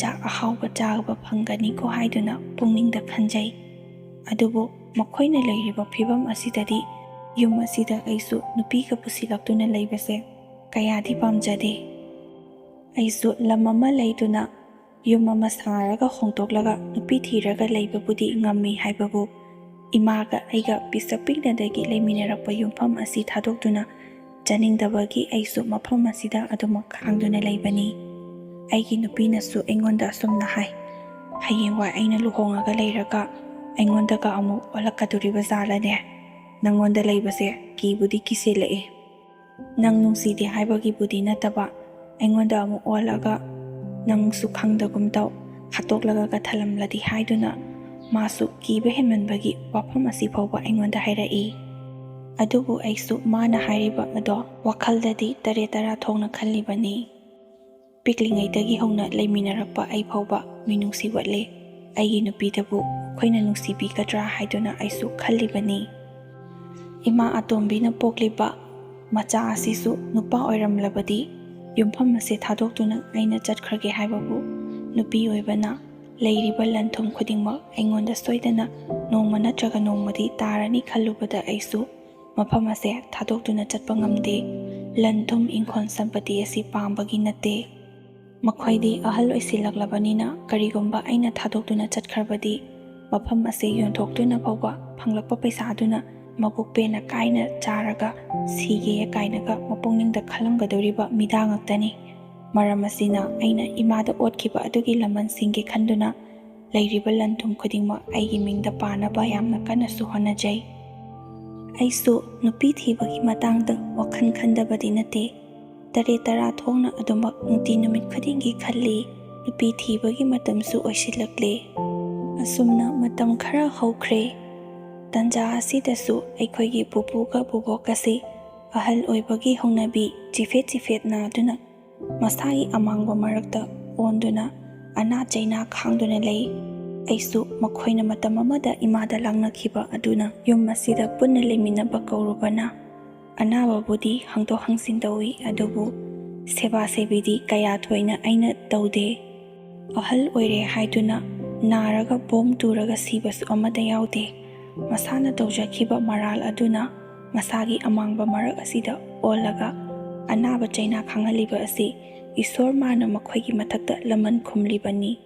ꯆꯥꯛ ꯑꯍꯥꯎꯕ ꯆꯥꯕ ꯐꯪꯒꯅꯤꯀꯣ ꯍꯥꯏꯗꯨꯅ ꯄꯨꯛꯅꯤꯡꯗ ꯈꯟꯖꯩ꯫ ꯑꯗꯨꯕꯨ ꯃꯈꯣꯏꯅ ꯂꯩꯔꯤꯕ ꯐꯤꯕꯝ ꯑꯁꯤꯗꯗꯤ ꯌꯨꯝ ꯑꯁꯤꯗ ꯑꯩꯁꯨ ꯅꯨꯄꯤꯒ ꯄꯨꯁꯤꯜꯂꯛꯇꯨꯅ ꯂꯩꯕꯁꯦ ꯀꯌꯥꯗꯤ ꯄꯥꯝꯖꯗꯦ꯫ ꯑꯩꯁꯨ ꯂꯝ ꯑꯃ ꯂꯩꯗꯨꯅ ꯌꯨꯝ ꯑꯃ ꯁꯥꯔꯒ ꯍꯣꯡꯗꯣꯛꯂꯒ ꯅꯨꯄꯤ ꯊꯤꯔꯒ ꯂꯩꯕꯕꯨꯗꯤ ꯉꯝꯃꯤ ꯍꯥꯏꯕꯕꯨ ꯏꯃꯥꯒ ꯑꯩꯒ ꯄꯤꯁꯛ ꯄꯤꯛꯅꯗꯒꯤ ꯂꯩꯃꯤꯟꯅꯔꯛꯄ ꯌꯨꯝꯐꯝ ꯑꯁꯤ ꯊꯥꯗꯣꯛꯇꯨꯅ ꯆꯠꯅꯤꯡꯗꯕꯒꯤ ꯑꯩꯁꯨ ꯃꯐꯝ ꯑꯁꯤꯗ ꯑꯗꯨꯃꯛ ꯈꯥꯡꯗꯨꯅ ꯂꯩꯕꯅꯤ꯫ ꯑꯩꯒꯤ ꯅꯨꯄꯤꯅꯁꯨ ꯑꯩꯉꯣꯟꯗ ꯑꯁꯨꯝꯅ ꯍꯥꯏ, ꯍꯌꯦꯡꯋꯥꯏ ꯑꯩꯅ ꯂꯨꯍꯣꯡꯉꯒ ꯂꯩꯔꯒ ꯑꯩꯉꯣꯟꯗꯒ ꯑꯃꯨꯛ ꯑꯣꯜꯂꯛꯀꯗꯣꯔꯤꯕ ꯖꯥꯠꯂꯅꯦ? ꯅꯪꯉꯣꯟꯗ ꯂꯩꯕꯁꯦ ꯀꯤꯕꯨꯗꯤ ꯀꯤꯁꯤꯜꯂꯛꯑꯦ꯫ ꯅꯪ ꯅꯨꯡꯁꯤꯗꯦ ꯍꯥꯏꯕꯒꯤꯕꯨꯗꯤ ꯅꯠꯇꯕ ꯑꯩꯉꯣꯟꯗ ꯑꯃꯨꯛ ꯑꯣꯜꯂꯒ ꯅꯪꯁꯨ ꯈꯪꯗꯒꯨꯝ ꯇꯧ ꯍꯥꯠꯇꯣꯛꯂꯒ ꯊꯜꯂꯝꯂꯗꯤ ꯍꯥꯏꯗꯨꯅ ꯃꯥꯁꯨ ꯀꯤꯕ ꯍꯦꯟꯃꯟꯕꯒꯤ ꯋꯥꯐꯝ ꯑꯁꯤ ꯐꯥꯎꯕ ꯑꯩꯉꯣꯟꯗ ꯍꯥꯏꯔꯛꯏ꯫ ꯑꯗꯨꯕꯨ ꯑꯩꯁꯨ ꯃꯥꯅ ꯍꯥꯏꯔꯤꯕ ꯑꯗꯣ ꯋꯥꯈꯜꯗꯗꯤ ꯇꯔꯦꯠ ꯇꯔꯥ ꯊꯣꯛꯅ ꯈꯜꯂꯤꯕꯅꯤ꯫ ꯄꯤꯛꯂꯤꯉꯩꯗꯒꯤ ꯍꯧꯅ ꯂꯩꯃꯤꯟꯅꯔꯛꯄ ꯑꯩ ꯐꯥꯎꯕ ꯃꯤꯅꯨꯡꯁꯤ ꯋꯥꯠꯂꯦ꯫ ꯑꯩꯒꯤ ꯅꯨꯄꯤꯗꯕꯨ ꯑꯩꯈꯣꯏꯅ ꯅꯨꯡꯁꯤꯕꯤꯒꯗ꯭ꯔꯥ ꯍꯥꯏꯗꯨꯅ ꯑꯩꯁꯨ ꯈꯜꯂꯤꯕꯅꯤ꯫ ꯏꯃꯥ ꯑꯇꯣꯝꯕꯤꯅ ꯄꯣꯛꯂꯤꯕ ꯃꯆꯥ ꯑꯁꯤꯁꯨ ꯅꯨꯄꯥ ꯑꯣꯏꯔꯝꯂꯕꯗꯤ ꯌꯨꯝꯐꯝ ꯑꯁꯤ ꯊꯥꯗꯣꯛꯇꯨꯅ ꯑꯩꯅ ꯆꯠꯈ꯭ꯔꯒꯦ ꯍꯥꯏꯕꯕꯨ ꯅꯨꯄꯤ ꯑꯣꯏꯕꯅ ꯂꯩꯔꯤꯕ ꯂꯟ ꯊꯨꯝ ꯈꯨꯗꯤꯡꯃꯛ ꯑꯩꯉꯣꯟꯗ ꯁꯣꯏꯗꯅ ꯅꯣꯡꯃ ꯅꯠꯇ꯭ꯔꯒ ꯅꯣꯡꯃꯗꯤ ꯇꯥꯔꯅꯤ ꯈꯜꯂꯨꯕꯗ ꯑꯩꯁꯨ ꯃꯐꯝ ꯑꯁꯦ ꯊꯥꯗꯣꯛꯇꯨꯅ ꯆꯠꯄ ꯉꯝꯗꯦ꯫ ꯂꯟ ꯊꯨꯝ ꯏꯪꯈꯣꯜ ꯁꯝꯄꯇꯤ ꯑꯁꯤ ꯄꯥꯝꯕꯒꯤ ꯅꯠꯇꯦ꯫ ꯃꯈꯣꯏꯗꯤ ꯑꯍꯜ ꯑꯣꯏꯁꯤꯜꯂꯛꯂꯕꯅꯤꯅ ꯀꯔꯤꯒꯨꯝꯕ ꯑꯩꯅ ꯊꯥꯗꯣꯛꯇꯨꯅ ꯆꯠꯈ꯭ꯔꯕꯗꯤ ꯃꯐꯝ ꯑꯁꯤ ꯌꯣꯟꯊꯣꯛꯇꯨꯅ ꯐꯥꯎꯕ ꯐꯪꯂꯛꯄ ꯄꯩꯁꯥꯗꯨꯅ ꯃꯕꯨꯛ ꯄꯦꯟꯅ ꯀꯥꯏꯅ ꯆꯥꯔꯒ ꯁꯤꯒꯦ ꯀꯥꯏꯅꯒ ꯃꯄꯨꯛꯅꯤꯡꯗ ꯈꯜꯂꯝꯒꯗꯧꯔꯤꯕ ꯃꯤꯗꯥ ꯉꯥꯛꯇꯅꯤ꯫ ꯃꯔꯝ ꯑꯁꯤꯅ ꯑꯩꯅ ꯏꯃꯥꯗ ꯑꯣꯠꯈꯤꯕ ꯑꯗꯨꯒꯤ ꯂꯃꯟꯁꯤꯡꯒꯤ ꯈꯟꯗꯨꯅ ꯂꯩꯔꯤꯕ ꯂꯟ ꯊꯨꯝ ꯈꯨꯗꯤꯡꯃꯛ ꯑꯩꯒꯤ ꯃꯤꯡꯗ ꯄꯥꯅꯕ ꯌꯥꯝꯅ ꯀꯟꯅꯁꯨ ꯍꯣꯠꯅꯖꯩ꯫ ꯑꯩꯁꯨ ꯅꯨꯄꯤ ꯊꯤꯕꯒꯤ ꯃꯇꯥꯡꯗ ꯋꯥꯈꯜ ꯈꯟꯗꯕꯗꯤ ꯅꯠꯇꯦ꯫ ꯇꯔꯦꯠ ꯇꯔꯥ ꯊꯣꯛꯅ ꯑꯗꯨꯃꯛ ꯅꯨꯡꯇꯤ ꯅꯨꯃꯤꯠ ꯈꯨꯗꯤꯡꯒꯤ ꯈꯜꯂꯤ꯫ ꯅꯨꯄꯤ ꯊꯤꯕꯒꯤ ꯃꯇꯝꯁꯨ ꯑꯣꯏꯁꯤꯜꯂꯛꯂꯦ꯫ ꯑꯁꯨꯝꯅ ꯃꯇꯝ ꯈꯔ ꯍꯧꯈ꯭ꯔꯦ꯫ ꯇꯟꯖꯥ ꯑꯁꯤꯗꯁꯨ ꯑꯩꯈꯣꯏꯒꯤ ꯄꯨꯄꯨꯒ ꯕꯨꯕꯣꯛꯀꯁꯤ ꯑꯍꯜ ꯑꯣꯏꯕꯒꯤ ꯍꯧꯅꯕꯤ ꯆꯤꯐꯦꯠ ꯆꯤꯐꯦꯠ ꯅꯥꯗꯨꯅ ꯃꯁꯥꯒꯤ ꯑꯃꯥꯡꯕ ꯃꯔꯛꯇ ꯑꯣꯟꯗꯨꯅ ꯑꯅꯥ ꯆꯩꯅꯥ ꯈꯥꯡꯗꯨꯅ ꯂꯩ꯫ ꯑꯩꯁꯨ ꯃꯈꯣꯏꯅ ꯃꯇꯝ ꯑꯃꯗ ꯏꯃꯥꯗ ꯂꯥꯛꯅꯈꯤꯕ ꯑꯗꯨꯅ ꯌꯨꯝ ꯑꯁꯤꯗ ꯄꯨꯟꯅ ꯂꯩꯃꯤꯟꯅꯕ ꯀꯧꯔꯨꯕꯅ ꯑꯅꯥꯕꯕꯨꯗꯤ ꯍꯪꯗꯣꯛ ꯍꯪꯖꯤꯟ ꯇꯧꯏ, ꯑꯗꯨꯕꯨ ꯁꯦꯕꯥ ꯁꯦꯕꯤꯗꯤ ꯀꯌꯥ ꯊꯣꯏꯅ ꯑꯩꯅ ꯇꯧꯗꯦ꯫ ꯑꯍꯜ ꯑꯣꯏꯔꯦ ꯍꯥꯏꯗꯨꯅ ナꯔꯒ ꯕꯣꯝ ꯇꯨꯔꯒ ꯁꯤꯕꯁꯨ ꯑꯃꯠꯇ ꯌꯥꯎꯗꯦ꯫ ꯃꯁꯥꯅ ꯇꯧꯖꯈꯤꯕ ꯃꯔꯥꯜ ꯑꯗꯨꯅ ꯃꯁꯥꯒꯤ ꯑꯃꯥꯡꯕ ꯃꯔꯛ ꯑꯁꯤꯗ ꯑꯣꯜꯂꯒ ꯑꯅꯥꯕ ꯆꯩꯅꯥ ꯈꯥꯡꯍꯜꯂꯤꯕ ꯑꯁꯤ ꯏꯁꯣꯔ ꯃꯥꯅ ꯃꯈꯣꯏꯒꯤ ꯃꯊꯛꯇ ꯂꯃꯟ ꯈꯨꯝꯂꯤꯕꯅꯤ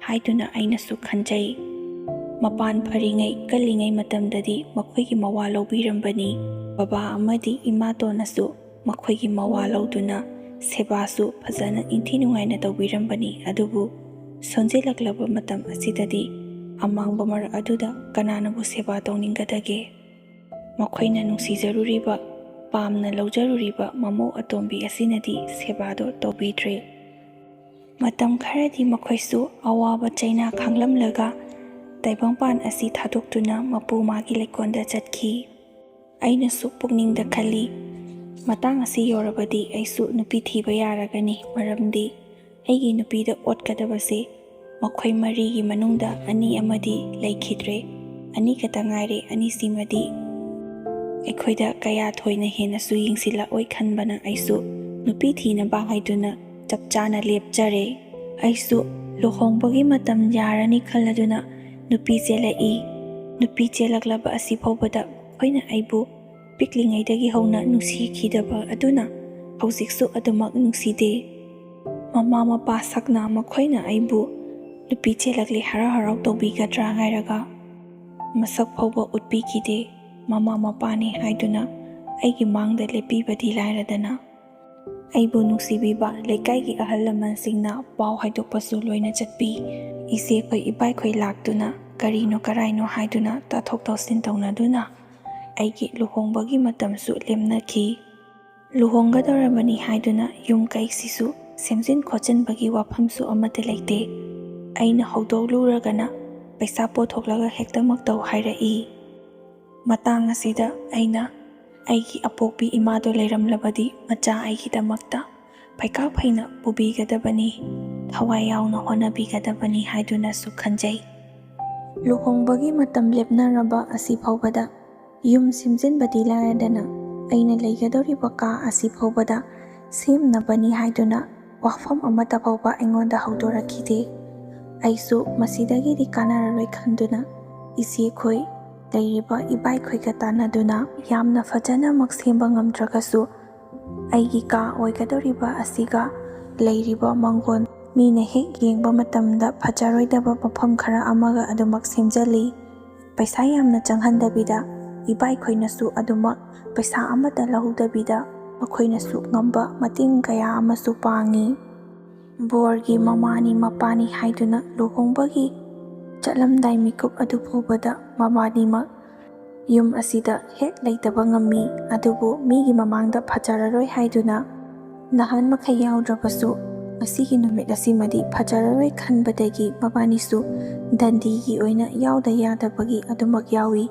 ꯍꯥꯏꯗꯨꯅ ꯑꯩꯅꯁꯨ ꯈꯟꯖꯩ꯫ ꯃꯄꯥꯟ ꯐꯔꯤꯉꯩ ꯀꯜꯂꯤꯉꯩ ꯃꯇꯝꯗꯗꯤ ꯃꯈꯣꯏꯒꯤ ꯃꯋꯥ ꯂꯧꯕꯤꯔꯝꯕꯅꯤ꯫ ꯕꯕꯥ ꯑꯃꯗꯤ ꯏꯃꯥꯇꯣꯟꯅꯁꯨ ꯃꯈꯣꯏꯒꯤ ꯃꯋꯥ ꯂꯧꯗꯨꯅ ꯁꯦꯕꯥꯁꯨ ꯐꯖꯅ ꯏꯟꯊꯤ ꯅꯨꯡꯉꯥꯏꯅ ꯇꯧꯕꯤꯔꯝꯕꯅꯤ꯫ ꯑꯗꯨꯕꯨ ꯁꯣꯟꯖꯤꯜꯂꯛꯂꯕ ꯃꯇꯝ ꯑꯁꯤꯗꯗꯤ ꯑꯃꯥꯡꯕ ꯃꯔꯛ ꯑꯗꯨꯗ ꯀꯅꯥꯅꯕꯨ ꯁꯦꯕꯥ ꯇꯧꯅꯤꯡꯒꯗꯒꯦ? ꯃꯈꯣꯏꯅ ꯅꯨꯡꯁꯤꯖꯔꯨꯔꯤꯕ, ꯄꯥꯝꯅ ꯂꯧꯖꯔꯨꯔꯤꯕ ꯃꯃꯧ ꯑꯇꯣꯝꯕꯤ ꯑꯁꯤꯅꯗꯤ ꯁꯦꯕꯥꯗꯣ ꯇꯧꯕꯤꯗ꯭ꯔꯦ꯫ ꯃꯇꯝ ꯈꯔꯗꯤ ꯃꯈꯣꯏꯁꯨ ꯑꯋꯥꯕ ꯆꯩꯅꯥ ꯈꯥꯡꯂꯝꯂꯒ ꯇꯥꯏꯕꯪꯄꯥꯟ ꯑꯁꯤ ꯊꯥꯗꯣꯛꯇꯨꯅ ꯃꯄꯨ ꯃꯥꯒꯤ ꯂꯩꯀꯣꯜꯗ ꯆꯠꯈꯤ꯫ ꯑꯩꯅꯁꯨ ꯄꯨꯛꯅꯤꯡꯗ ꯈꯜꯂꯤ, ꯃꯇꯥꯡ ꯑꯁꯤ ꯌꯧꯔꯕꯗꯤ ꯑꯩꯁꯨ ꯅꯨꯄꯤ ꯊꯤꯕ ꯌꯥꯔꯒꯅꯤ꯫ ꯃꯔꯝꯗꯤ ꯑꯩꯒꯤ ꯅꯨꯄꯤꯗ ꯑꯣꯠꯀꯗꯕꯁꯦ ꯃꯈꯣꯏ ꯃꯔꯤꯒꯤ ꯃꯅꯨꯡꯗ ꯑꯅꯤ ꯑꯃꯗꯤ ꯂꯩꯈꯤꯗ꯭ꯔꯦ꯫ ꯑꯅꯤ ꯈꯛꯇ ꯉꯥꯏꯔꯦ꯫ ꯑꯅꯤꯁꯤꯃꯗꯤ ꯑꯩꯈꯣꯏꯗ ꯀꯌꯥ ꯊꯣꯏꯅ ꯍꯦꯟꯅꯁꯨ ꯌꯦꯡꯁꯤꯜꯂꯛꯑꯣꯏ ꯈꯟꯕꯅ ꯑꯩꯁꯨ ꯅꯨꯄꯤ ꯊꯤꯅꯕ ꯍꯥꯏꯗꯨꯅ ꯆꯞ ꯆꯥꯅ ꯂꯦꯞꯆꯔꯦ꯫ ꯑꯩꯁꯨ ꯂꯨꯍꯣꯡꯕꯒꯤ ꯃꯇꯝ ꯌꯥꯔꯅꯤ ꯈꯜꯂꯗꯨꯅ ꯅꯨꯄꯤ ꯆꯦꯜꯂꯛꯏ꯫ ꯅꯨꯄꯤ ꯆꯦꯜꯂꯛꯂꯕ ꯑꯁꯤ ꯐꯥꯎꯕꯗ ꯃꯈꯣꯏꯅ ꯑꯩꯕꯨ ꯄꯤꯛꯂꯤꯉꯩꯗꯒꯤ ꯍꯧꯅ ꯅꯨꯡꯁꯤꯈꯤꯗꯕ ꯑꯗꯨꯅ ꯍꯧꯖꯤꯛꯁꯨ ꯑꯗꯨꯃꯛ ꯅꯨꯡꯁꯤꯗꯦ꯫ ꯃꯃꯥ ꯃꯄꯥ ꯁꯛꯅ ꯃꯈꯣꯏꯅ ꯑꯩꯕꯨ ꯅꯨꯄꯤ ꯆꯦꯜꯂꯛꯂꯦ ꯍꯔꯥꯎ ꯍꯔꯥꯎ ꯇꯧꯕꯤꯒꯗ꯭ꯔꯥ ꯍꯥꯏꯔꯒ ꯃꯁꯛ ꯐꯥꯎꯕ ꯎꯠꯄꯤꯈꯤꯗꯦ꯫ ꯃꯃꯥ ꯃꯄꯥꯅꯤ ꯍꯥꯏꯗꯨꯅ ꯑꯩꯒꯤ ꯃꯥꯡꯗ ꯂꯦꯞꯄꯤꯕꯗꯤ ꯂꯥꯏꯔꯗꯅ ꯑꯩꯕꯨ ꯅꯨꯡꯁꯤꯕꯤꯕ ꯂꯩꯀꯥꯏꯒꯤ ꯑꯍꯜ ꯂꯃꯟꯁꯤꯡꯅ ꯄꯥꯎ ꯍꯥꯏꯗꯣꯛꯄꯁꯨ ꯂꯣꯏꯅ ꯆꯠꯄꯤ꯫ ꯏꯆꯦꯈꯣꯏ ꯏꯕꯥꯏꯈꯣꯏ ꯂꯥꯛꯇꯨꯅ ꯀꯔꯤꯅꯣ ꯀꯔꯥꯏꯅꯣ ꯍꯥꯏꯗꯨꯅ ꯇꯥꯊꯣꯛ ꯇꯥꯁꯤꯟ ꯇꯧꯅꯗꯨꯅ ꯑꯩꯒꯤ ꯂꯨꯍꯣꯡꯕꯒꯤ ꯃꯇꯝꯁꯨ ꯂꯦꯞꯅꯈꯤ꯫ ꯂꯨꯍꯣꯡꯒꯗꯧꯔꯕꯅꯤ ꯍꯥꯏꯗꯨꯅ ꯌꯨꯝ ꯀꯩꯁꯤꯁꯨ ꯁꯦꯝꯖꯤꯟ ꯈꯣꯠꯆꯤꯟꯕꯒꯤ ꯋꯥꯐꯝꯁꯨ ꯑꯃꯠꯇ ꯂꯩꯇꯦ꯫ ꯑꯩꯅ ꯍꯧꯗꯣꯛꯂꯨꯔꯒꯅ ꯄꯩꯁꯥ ꯄꯣꯊꯣꯛꯂꯒ ꯍꯦꯛꯇꯃꯛ ꯇꯧ ꯍꯥꯏꯔꯛꯏ꯫ ꯃꯇꯥꯡ ꯑꯁꯤꯗ ꯑꯩꯅ ꯑꯩꯒꯤ ꯑꯄꯣꯛꯄꯤ ꯏꯃꯥꯗꯣ ꯂꯩꯔꯝꯂꯕꯗꯤ ꯃꯆꯥ ꯑꯩꯒꯤꯗꯃꯛꯇ ꯐꯩꯀꯥ ꯐꯩꯅ ꯄꯨꯕꯤꯒꯗꯕꯅꯤ, ꯊꯋꯥꯏ ꯌꯥꯎꯅ ꯍꯣꯠꯅꯕꯤꯒꯗꯕꯅꯤ ꯍꯥꯏꯗꯨꯅꯁꯨ ꯈꯟꯖꯩ꯫ ꯂꯨꯍꯣꯡꯕꯒꯤ ꯃꯇꯝ ꯂꯦꯞꯅꯔꯕ ꯑꯁꯤ ꯐꯥꯎꯕꯗ ꯌꯨꯝ ꯁꯦꯝꯖꯤꯟꯕꯗꯤ ꯂꯥꯏꯔꯗꯅ ꯑꯩꯅ ꯂꯩꯒꯗꯧꯔꯤꯕ ꯀꯥ ꯑꯁꯤ ꯐꯥꯎꯕꯗ ꯁꯦꯝꯅꯕꯅꯤ ꯍꯥꯏꯗꯨꯅ ꯋꯥꯐꯝ ꯑꯃꯠꯇ ꯐꯥꯎꯕ ꯑꯩꯉꯣꯟꯗ ꯍꯧꯗꯣꯔꯛꯈꯤꯗꯦ꯫ ꯑꯩꯁꯨ ꯃꯁꯤꯗꯒꯤꯗꯤ ꯀꯥꯟꯅꯔꯔꯣꯏ ꯈꯟꯗꯨꯅ ꯏꯆꯦꯈꯣꯏ ꯂꯩꯔꯤꯕ ꯏꯕꯥꯏꯈꯣꯏꯒ ꯇꯥꯟꯅꯗꯨꯅ ꯌꯥꯝꯅ ꯐꯖꯅꯃꯛ ꯁꯦꯝꯕ ꯉꯝꯗ꯭ꯔꯒꯁꯨ ꯑꯩꯒꯤ ꯀꯥ ꯑꯣꯏꯒꯗꯧꯔꯤꯕ ꯑꯁꯤꯒ ꯂꯩꯔꯤꯕ ꯃꯥꯡꯒꯣꯟ ꯃꯤꯅ ꯍꯦꯛ ꯌꯦꯡꯕ ꯃꯇꯝꯗ ꯐꯖꯔꯣꯏꯗꯕ ꯃꯐꯝ ꯈꯔ ꯑꯃꯒ ꯑꯗꯨꯃꯛ ꯁꯦꯝꯖꯤꯜꯂꯤ꯫ ꯄꯩꯁꯥ ꯌꯥꯝꯅ ꯆꯪꯍꯟꯗꯕꯤꯗ ꯏꯕꯥꯏꯈꯣꯏꯅꯁꯨ ꯑꯗꯨꯃꯛ ꯄꯩꯁా ꯑꯃꯠꯇ ꯂꯧꯗꯕꯤꯗ ꯃꯈꯣꯏꯅꯁꯨ ꯉꯝꯕ ꯃꯇꯦꯡ ꯀꯌꯥ ꯑꯃꯁꯨ ꯄꯥꯡꯉꯤ꯫ ꯕꯣꯔꯒꯤ ꯃꯃꯥꯅꯤ ꯃꯄꯥꯅꯤ ꯍꯥꯏꯗꯨꯅ ꯂꯨꯍꯣꯡꯕꯒꯤ ꯆꯠꯂꯝꯗꯥꯏ ꯃꯤꯀꯨꯞ ꯑꯗꯨ ꯐꯥꯎꯕꯗ ꯃꯕꯥꯅꯤꯃꯛ ꯌꯨꯝ ꯑꯁꯤꯗ ꯍꯦꯛ ꯂꯩꯇꯕ ꯉꯝꯃꯤ, ꯑꯗꯨꯕꯨ ꯃꯤꯒꯤ ꯃꯃꯥꯡꯗ ꯐꯖꯔꯔꯣꯏ ꯍꯥꯏꯗꯨꯅ ꯅꯍꯥꯟ ꯃꯈꯩ ꯌꯥꯎꯗ꯭ꯔꯕꯁꯨ ꯉꯁꯤꯒꯤ ꯅꯨꯃꯤꯠ ꯑꯁꯤꯃꯗꯤ ꯐꯖꯔꯔꯣꯏ ꯈꯟꯕꯗꯒꯤ ꯃꯕꯥꯅꯤꯁꯨ ꯗꯟꯗꯤꯒꯤ ꯑꯣꯏꯅ ꯌꯥꯎꯗ ꯌꯥꯗꯕꯒꯤ ꯑꯗꯨꯃꯛ ꯌꯥꯎꯏ꯫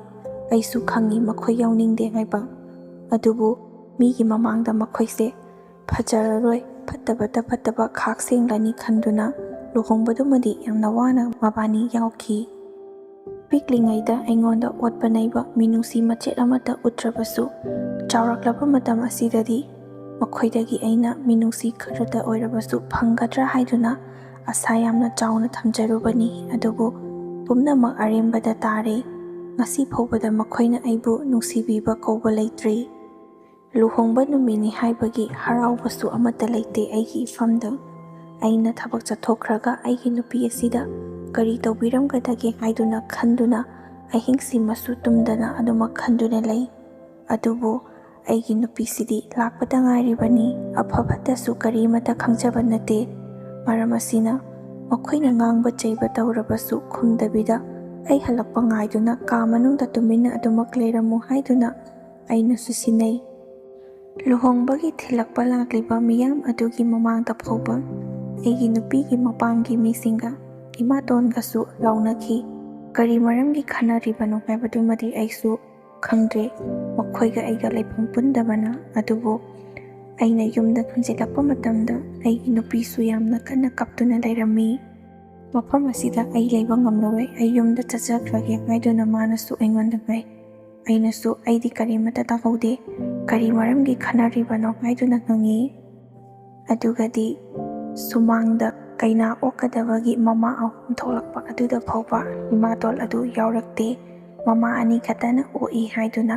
ꯑꯩꯁꯨ ꯈꯪꯉꯤ ꯃꯈꯣꯏ ꯌꯥꯎꯅꯤꯡꯗꯦ ꯍꯥꯏꯕ, ꯑꯗꯨꯕꯨ ꯃꯤꯒꯤ ꯃꯃꯥꯡꯗ ꯃꯈꯣꯏꯁꯦ ꯐꯖꯔꯔꯣꯏ, ꯐꯠꯇꯕꯇ ꯐꯠꯇꯕ ꯈꯥꯛ ꯁꯦꯡꯂꯅꯤ ꯈꯟꯗꯨꯅ ꯂꯨꯍꯣꯡꯕꯗꯨꯃꯗꯤ ꯌꯥꯝꯅ ꯋꯥꯅ ꯃꯕꯥꯅꯤ ꯌꯥꯎꯈꯤ꯫ ꯄꯤꯛꯂꯤꯉꯩꯗ ꯑꯩꯉꯣꯟꯗ ꯑꯣꯠꯄ ꯅꯩꯕ ꯃꯤꯅꯨꯡꯁꯤ ꯃꯆꯦꯠ ꯑꯃꯠꯇ ꯎꯠꯇ꯭ꯔꯕꯁꯨ ꯆꯥꯎꯔꯛꯂꯕ ꯃꯇꯝ ꯑꯁꯤꯗꯗꯤ ꯃꯈꯣꯏꯗꯒꯤ ꯑꯩꯅ ꯃꯤꯅꯨꯡꯁꯤ ꯈꯔꯗ ꯑꯣꯏꯔꯕꯁꯨ ꯐꯪꯒꯗ꯭ꯔꯥ ꯍꯥꯏꯗꯨꯅ ꯑꯁꯥ ꯌꯥꯝꯅ ꯆꯥꯎꯅ ꯊꯝꯖꯔꯨꯕꯅꯤ, ꯑꯗꯨꯕꯨ ꯄꯨꯝꯅꯃꯛ ꯑꯔꯦꯝꯕꯗ ꯇꯥꯔꯦ꯫ ꯉꯁꯤ ꯐꯥꯎꯕꯗ ꯃꯈꯣꯏꯅ ꯑꯩꯕꯨ ꯅꯨꯡꯁꯤꯕꯤꯕ ꯀꯧꯕ ꯂꯩꯇ꯭ꯔꯤ꯫ ꯂꯨꯍꯣꯡꯕ ꯅꯨꯃꯤꯠꯅꯤ ꯍꯥꯏꯕꯒꯤ ꯍꯔꯥꯎꯕꯁꯨ ꯑꯃꯠꯇ ꯂꯩꯇꯦ ꯑꯩꯒꯤ ꯏꯐꯝꯗ꯫ ꯑꯩꯅ ꯊꯕꯛ ꯆꯠꯊꯣꯛꯈ꯭ꯔꯒ ꯑꯩꯒꯤ ꯅꯨꯄꯤ ꯑꯁꯤꯗ ꯀꯔꯤ ꯇꯧꯕꯤꯔꯝꯒꯗꯒꯦ ꯍꯥꯏꯗꯨꯅ ꯈꯟꯗꯨꯅ ꯑꯍꯤꯡꯁꯤꯃꯁꯨ ꯇꯨꯝꯗꯅ ꯑꯗꯨꯃꯛ ꯈꯟꯗꯨꯅ ꯂꯩ꯫ ꯑꯗꯨꯕꯨ ꯑꯩꯒꯤ ꯅꯨꯄꯤꯁꯤꯗꯤ ꯂꯥꯛꯄꯗ ꯉꯥꯏꯔꯤꯕꯅꯤ, ꯑꯐ ꯐꯠꯇꯁꯨ ꯀꯔꯤꯃꯠꯇ ꯈꯪꯖꯕ ꯅꯠꯇꯦ꯫ ꯃꯔꯝ ꯑꯁꯤꯅ ꯃꯈꯣꯏꯅ ꯉꯥꯡꯕ ꯆꯩꯕ ꯇꯧꯔꯕꯁꯨ ꯈꯨꯝꯗꯕꯤꯗ ꯑꯩ ꯍꯜꯂꯛꯄ ꯉꯥꯏꯗꯨꯅ ꯀꯥ ꯃꯅꯨꯡꯗ ꯇꯨꯃꯤꯟꯅ ꯑꯗꯨꯃꯛ ꯂꯩꯔꯝꯃꯨ ꯍꯥꯏꯗꯨꯅ ꯑꯩꯅꯁꯨ ꯁꯤꯟꯅꯩ꯫ ꯂꯨꯍꯣꯡꯕꯒꯤ ꯊꯤꯜꯂꯛꯄ ꯂꯥꯛꯂꯤꯕ ꯃꯤꯌꯥꯝ ꯑꯗꯨꯒꯤ ꯃꯃꯥꯡꯗ ꯐꯥꯎꯕ ꯑꯩꯒꯤ ꯅꯨꯄꯤꯒꯤ ꯃꯄꯥꯝꯒꯤ ꯃꯤꯁꯤꯡꯒ ꯏꯃꯥꯇꯣꯟꯒꯁꯨ ꯂꯥꯎꯅꯈꯤ꯫ ꯀꯔꯤ ꯃꯔꯝꯒꯤ ꯈꯟꯅꯔꯤꯕꯅꯣ ꯍꯥꯏꯕꯗꯨꯃꯗꯤ ꯑꯩꯁꯨ ꯈꯪꯗ꯭ꯔꯦ, ꯃꯈꯣꯏꯒ ꯑꯩꯒ ꯂꯩꯐꯝ ꯄꯨꯟꯗꯕꯅ꯫ ꯑꯗꯨꯕꯨ ꯑꯩꯅ ꯌꯨꯝꯗ ꯍꯟꯖꯤꯜꯂꯛꯄ ꯃꯇꯝꯗ ꯑꯩꯒꯤ ꯅꯨꯄꯤꯁꯨ ꯌꯥꯝꯅ ꯀꯟꯅ ꯀꯞꯇꯨꯅ ꯂꯩꯔꯝꯃꯤ꯫ ꯃꯐꯝ ꯑꯁꯤꯗ ꯑꯩ ꯂꯩꯕ ꯉꯝꯂꯔꯣꯏ, ꯑꯩ ꯌꯨꯝꯗ ꯆꯠꯆꯈ꯭ꯔꯒꯦ ꯍꯥꯏꯗꯨꯅ ꯃꯥꯅꯁꯨ ꯑꯩꯉꯣꯟꯗ ꯍꯥꯏ꯫ ꯑꯩꯅꯁꯨ ꯑꯩꯗꯤ ꯀꯔꯤꯃꯠꯇ ꯇꯥꯍꯧꯗꯦ, ꯀꯔꯤ ꯃꯔꯝꯒꯤ ꯈꯟꯅꯔꯤꯕꯅꯣ ꯍꯥꯏꯗꯨꯅ ꯍꯪꯉꯤ꯫ ꯑꯗꯨꯒꯗꯤ ꯁꯨꯃꯥꯡꯗ ꯀꯩꯅꯥ ꯑꯣꯛꯀꯗꯕꯒꯤ ꯃꯃꯥ ꯑꯍꯨꯝ ꯊꯣꯛꯂꯛꯄ ꯑꯗꯨꯗ ꯐꯥꯎꯕ ꯏꯃꯥꯇꯣꯟ ꯑꯗꯨ ꯌꯥꯎꯔꯛꯇꯦ, ꯃꯃꯥ ꯑꯅꯤ ꯈꯛꯇꯅ ꯑꯣꯛꯏ ꯍꯥꯏꯗꯨꯅ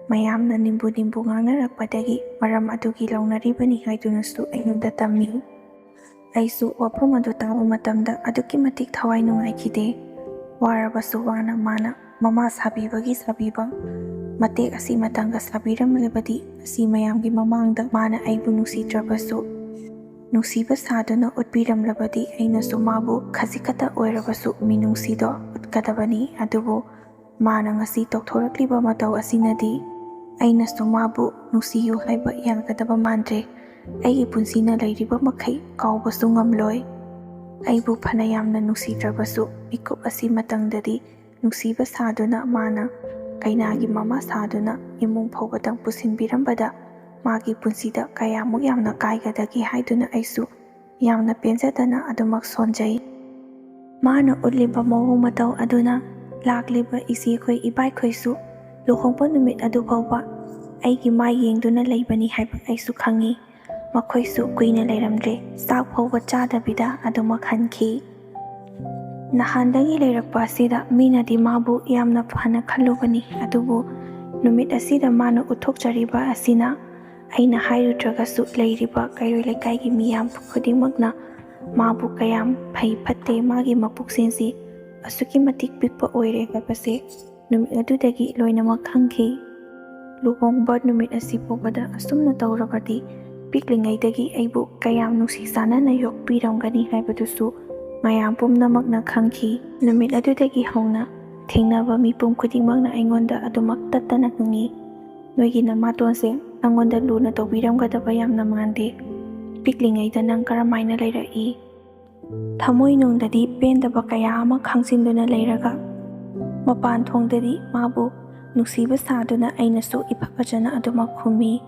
ꯃꯌꯥꯝꯅ ꯅꯤꯝꯕꯨ ꯅꯤꯝꯕꯨ ꯉꯥꯡꯅꯔꯛꯄꯗꯒꯤ ꯃꯔꯝ ꯑꯗꯨꯒꯤ ꯂꯧꯅꯔꯤꯕꯅꯤ ꯍꯥꯏꯗꯨꯅꯁꯨ ꯑꯩꯉꯣꯟꯗ ꯇꯝꯃꯤ꯫ ꯑꯩꯁꯨ ꯋꯥꯐꯝ ꯑꯗꯨ ꯇꯥꯕ ꯃꯇꯝꯗ ꯑꯗꯨꯛꯀꯤ ꯃꯇꯤꯛ ꯊꯋꯥꯏ ꯅꯨꯡꯉꯥꯏꯈꯤꯗꯦ꯫ ꯋꯥꯔꯕꯁꯨ ꯋꯥꯅ ꯃꯥꯅ ꯃꯃꯥ ꯁꯥꯕꯤꯕꯒꯤ ꯁꯥꯕꯤꯕ, ꯃꯇꯦꯛ ꯑꯁꯤꯃꯇꯪꯒ ꯁꯥꯕꯤꯔꯝꯂꯕꯗꯤ ꯑꯁꯤ ꯃꯌꯥꯝꯒꯤ ꯃꯃꯥꯡꯗ ꯃꯥꯅ ꯑꯩꯕꯨ ꯅꯨꯡꯁꯤꯗ꯭ꯔꯕꯁꯨ ꯅꯨꯡꯁꯤꯕ ꯁꯥꯗꯨꯅ ꯎꯠꯄꯤꯔꯝꯂꯕꯗꯤ ꯑꯩꯅꯁꯨ ꯃꯥꯕꯨ ꯈꯖꯤꯛꯈꯛꯇ ꯑꯣꯏꯔꯕꯁꯨ ꯃꯤꯅꯨꯡꯁꯤꯗꯣ ꯎꯠꯀꯗꯕꯅꯤ꯫ ꯑꯗꯨꯕꯨ ꯃꯥꯅ ꯉꯁꯤ ꯇꯧꯊꯣꯔꯛꯂꯤꯕ ꯃꯇꯧ ꯑꯁꯤꯅꯗꯤ ꯑꯩꯅꯁꯨ ꯃꯥꯕꯨ ꯅꯨꯡꯁꯤꯌꯨ ꯍꯥꯏꯕ ꯌꯥꯒꯗꯕ ꯃꯥꯟꯗ꯭ꯔꯦ꯫ ꯑꯩꯒꯤ ꯄꯨꯟꯁꯤꯅ ꯂꯩꯔꯤꯕ ꯃꯈꯩ ꯀꯥꯎꯕꯁꯨ ꯉꯝꯂꯣꯏ꯫ ꯑꯩꯕꯨ ꯐꯅ ꯌꯥꯝꯅ ꯅꯨꯡꯁꯤꯗ꯭ꯔꯕꯁꯨ ꯃꯤꯀꯨꯞ ꯑꯁꯤ ꯃꯇꯪꯗꯗꯤ ꯅꯨꯡꯁꯤꯕ ꯁꯥꯗꯨꯅ ꯃꯥꯅ ꯀꯩꯅꯥꯒꯤ ꯃꯃꯥ ꯁꯥꯗꯨꯅ ꯏꯃꯨꯡ ꯐꯥꯎꯕꯗꯪ ꯄꯨꯁꯤꯟꯕꯤꯔꯝꯕꯗ ꯃꯥꯒꯤ ꯄꯨꯟꯁꯤꯗ ꯀꯌꯥꯃꯨꯛ ꯌꯥꯝꯅ ꯀꯥꯏꯒꯗꯒꯦ ꯍꯥꯏꯗꯨꯅ ꯑꯩꯁꯨ ꯌꯥꯝꯅ ꯄꯦꯟꯖꯗꯅ ꯑꯗꯨꯃꯛ ꯁꯣꯟꯖꯩ꯫ ꯃꯥꯅ ꯎꯠꯂꯤꯕ ꯃꯑꯣꯡ ꯃꯇꯧ ꯑꯗꯨꯅ ꯂꯥꯛꯂꯤꯕ ꯏꯆꯦꯈꯣꯏ ꯏꯕꯥꯏꯈꯣꯏꯁꯨ ꯂꯨꯍꯣꯡꯕ ꯅꯨꯃꯤꯠ ꯑꯗꯨ ꯐꯥꯎꯕ ꯑꯩꯒꯤ ꯃꯥꯏ ꯌꯦꯡꯗꯨꯅ ꯂꯩꯕꯅꯤ ꯍꯥꯏꯕ ꯑꯩꯁꯨ ꯈꯪꯉꯤ꯫ ꯃꯈꯣꯏꯁꯨ ꯀꯨꯏꯅ ꯂꯩꯔꯝꯗ꯭ꯔꯦ, ꯆꯥꯛ ꯐꯥꯎꯕ ꯆꯥꯗꯕꯤꯗ ꯑꯗꯨꯃꯛ ꯍꯟꯈꯤ꯫ ꯅꯍꯥꯟꯗꯒꯤ ꯂꯩꯔꯛꯄ ꯑꯁꯤꯗ ꯃꯤꯅꯗꯤ ꯃꯥꯕꯨ ꯌꯥꯝꯅ ꯐꯅ ꯈꯜꯂꯨꯕꯅꯤ, ꯑꯗꯨꯕꯨ ꯅꯨꯃꯤꯠ ꯑꯁꯤꯗ ꯃꯥꯅ ꯎꯠꯊꯣꯛꯆꯔꯤꯕ ꯑꯁꯤꯅ ꯑꯩꯅ ꯍꯥꯏꯔꯨꯗ꯭ꯔꯒꯁꯨ ꯂꯩꯔꯤꯕ ꯀꯩꯔꯣꯏ ꯂꯩꯀꯥꯏꯒꯤ ꯃꯤꯌꯥꯝ ꯈꯨꯗꯤꯡꯃꯛꯅ ꯃꯥꯕꯨ ꯀꯌꯥꯝ ꯐꯩ ꯐꯠꯇꯦ, ꯃꯥꯒꯤ ꯃꯄꯨꯛꯆꯦꯜꯁꯤ ꯑꯁꯨꯛꯀꯤ ꯃꯇꯤꯛ ꯄꯤꯛꯄ ꯑꯣꯏꯔꯦ ꯍꯥꯏꯕꯁꯦ ꯅꯨꯃꯤꯠ ꯑꯗꯨꯗꯒꯤ ꯂꯣꯏꯅꯃꯛ ꯈꯪꯈꯤ꯫ ꯂꯨꯍꯣꯡꯕ ꯅꯨꯃꯤꯠ ꯑꯁꯤ ꯐꯥꯎꯕꯗ ꯑꯁꯨꯝꯅ ꯇꯧꯔꯕꯗꯤ ꯄꯤꯛꯂꯤꯉꯩꯗꯒꯤ ꯑꯩꯕु ꯀꯌꯥꯝ ꯅꯨꯡꯁꯤ ꯆꯥꯟꯅꯅ ꯌꯣꯛꯄꯤꯔꯝꯒꯅꯤ ꯍꯥꯏꯕꯗꯨꯁꯨ ꯃꯌꯥꯝ ꯄꯨꯝꯅꯃꯛꯅ ꯈꯪꯈꯤ꯫ ꯅꯨꯃꯤꯠ ꯑꯗꯨꯗꯒꯤ ꯍꯧꯅ ꯊꯦꯡꯅꯕ ꯃꯤꯄꯨꯝ ꯈꯨꯗꯤꯡꯃꯛꯅ ꯑꯩꯉꯣꯟꯗ ꯑꯗꯨꯃꯛ ꯇꯠꯇꯅ ꯍꯪꯉꯤ, ꯅꯣꯏꯒꯤ ꯅꯃꯥꯇꯣꯟꯁꯦ ꯅꯪꯉꯣꯟꯗ ꯂꯨꯅ ꯇꯧꯕꯤꯔꯝꯒꯗꯕ ꯌꯥꯝꯅ ꯃꯥꯟꯗꯦ, ꯄꯤꯛꯂꯤꯉꯩꯗ ꯅꯪ ꯀꯔꯝꯃꯥꯏꯅ ꯂꯩꯔꯛꯏ? ꯊꯃꯣꯏꯅꯨꯡꯗꯗꯤ ꯄꯦꯟꯗꯕ ꯀꯌꯥ ꯑꯃ ꯈꯥꯡꯖꯤꯟꯗꯨꯅ ꯂꯩꯔꯒ ꯃꯄꯥꯟ ꯊꯣꯡꯗꯗꯤ ꯃꯥꯕꯨ ꯅꯨꯡꯁꯤꯕ ꯁꯥꯗꯨꯅ ꯑꯩꯅꯁꯨ ꯏꯐ ꯐꯖꯅ ꯑꯗꯨꯃꯛ ꯈꯨꯝꯃꯤ꯫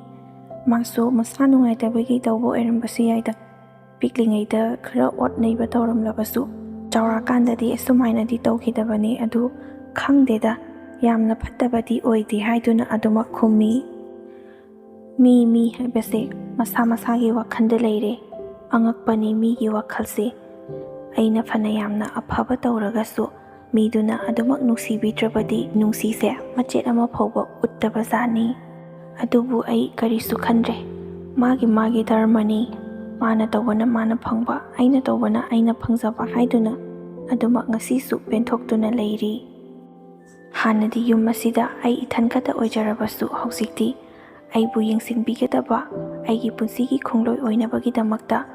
ꯃꯥꯁꯨ ꯃꯁꯥ ꯅꯨꯡꯉꯥꯏꯇꯕꯒꯤ ꯇꯧꯕ ꯑꯣꯏꯔꯝꯕꯁꯨ ꯌꯥꯏꯗ, ꯄꯤꯛꯂꯤꯉꯩꯗ ꯈꯔ ꯑꯣꯠ ꯅꯩꯕ ꯇꯧꯔꯝꯂꯕꯁꯨ ꯆꯥꯎꯔꯀꯥꯟꯗꯗꯤ ꯑꯁꯨꯃꯥꯏꯅꯗꯤ ꯇꯧꯈꯤꯗꯕꯅꯤ ꯑꯗꯨ ꯈꯪꯗꯦꯗ ꯌꯥꯝꯅ ꯐꯠꯇꯕꯗꯤ ꯑꯣꯏꯗꯦ ꯍꯥꯏꯗꯨꯅ ꯑꯗꯨꯃꯛ ꯈꯨꯝꯃꯤ꯫ ꯃꯤ ꯍꯥꯏꯕꯁꯦ ꯃꯁꯥ ꯃꯁꯥꯒꯤ ꯋꯥꯈꯜꯗ ꯂꯩꯔꯦ, ꯑꯉꯛꯄꯅꯤ ꯃꯤꯒꯤ ꯋꯥꯈꯜꯁꯦ꯫ ꯑꯩꯅ ꯐꯅ ꯌꯥꯝꯅ ꯑꯐꯕ ꯇꯧꯔꯒꯁꯨ ꯃꯤꯗꯨꯅ ꯑꯗꯨꯃꯛ ꯅꯨꯡꯁꯤꯕꯤꯗ꯭ꯔꯕꯗꯤ ꯅꯨꯡꯁꯤꯁꯦ ꯃꯆꯦꯠ ꯑꯃ ꯐꯥꯎꯕ ꯎꯠꯇꯕꯖꯥꯠꯅꯤ꯫ ꯑꯗꯨꯕꯨ ꯑꯩ ꯀꯔꯤꯁꯨ ꯈꯟꯗ꯭ꯔꯦ, ꯃꯥꯒꯤ ꯙꯔꯃꯅꯤ, ꯃꯥꯅ ꯇꯧꯕꯅ ꯃꯥꯅ ꯐꯪꯕ, ꯑꯩꯅ ꯇꯧꯕꯅ ꯑꯩꯅ ꯐꯪꯖꯕ ꯍꯥꯏꯗꯨꯅ ꯑꯗꯨꯃꯛ ꯉꯁꯤꯁꯨ ꯄꯦꯟꯊꯣꯛꯇꯨꯅ ꯂꯩꯔꯤ꯫ ꯍꯥꯟꯅꯗꯤ ꯌꯨꯝ ꯑꯁꯤꯗ ꯑꯩ ꯏꯊꯟ ꯈꯛꯇ ꯑꯣꯏꯖꯔꯕꯁꯨ ꯍꯧꯖꯤꯛꯇꯤ ꯑꯩꯕꯨ ꯌꯦꯡꯁꯤꯟꯕꯤꯒꯗꯕ, ꯑꯩꯒꯤ ꯄꯨꯟꯁꯤꯒꯤ ꯈꯣꯡꯂꯣꯏ ꯑꯣꯏꯅꯕꯒꯤꯗꯃꯛꯇ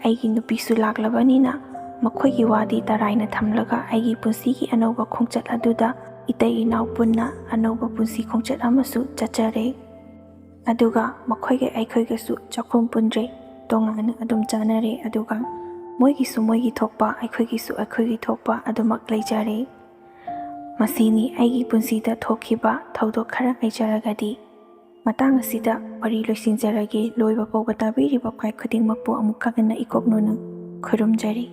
ꯑꯩꯒꯤ ꯅꯨꯄꯤꯁꯨ ꯂꯥꯛꯂꯕꯅꯤꯅ ꯃꯈꯣꯏꯒꯤ ꯋꯥꯗꯤ ꯇꯔꯥꯏꯅ ꯊꯝꯂꯒ ꯑꯩꯒꯤ ꯄꯨꯟꯁꯤꯒꯤ ꯑꯅꯧꯕ ꯈꯣꯡꯆꯠ ꯑꯗꯨꯗ ꯏꯇꯩ ꯏꯅꯥꯎ ꯄꯨꯟꯅ ꯑꯅꯧꯕ ꯄꯨꯟꯁꯤ ꯈꯣꯡꯆꯠ ꯑꯃꯁꯨ ꯆꯠꯆꯔꯦ꯫ ꯑꯗꯨꯒ ꯃꯈꯣꯏꯒ ꯑꯩꯈꯣꯏꯒꯁꯨ ꯆꯥꯛꯈꯨꯝ ꯄꯨꯟꯗ꯭ꯔꯦ, ꯇꯣꯉꯥꯟꯅ ꯑꯗꯨꯝ ꯆꯥꯅꯔꯦ, ꯑꯗꯨꯒ ꯃꯣꯏꯒꯤꯁꯨ ꯃꯣꯏꯒꯤ ꯊꯣꯛꯄ, ꯑꯩꯈꯣꯏꯒꯤꯁꯨ ꯑꯩꯈꯣꯏꯒꯤ ꯊꯣꯛꯄ ꯑꯗꯨꯃꯛ ꯂꯩꯖꯔꯦ꯫ ꯃꯁꯤꯅꯤ ꯑꯩꯒꯤ ꯄꯨꯟꯁꯤꯗ ꯊꯣꯛꯈꯤꯕ ꯊꯧꯗꯣꯛ ꯈꯔ ꯍꯥꯏꯖꯔꯒꯗꯤ꯫ ꯃꯇꯥꯡ ꯑꯁꯤꯗ ꯋꯥꯔꯤ ꯂꯣꯏꯁꯤꯟꯖꯔꯒꯦ꯫ ꯂꯣꯏꯕ ꯐꯥꯎꯕ ꯇꯥꯕꯤꯔꯤꯕ ꯈ꯭ꯋꯥꯏ ꯈꯨꯗꯤꯡꯃꯛꯄꯨ ꯑꯃꯨꯛꯀ ꯍꯟꯅ ꯏꯀꯣꯛꯅꯅ ꯈꯨꯔꯨꯝꯖꯔꯤ꯫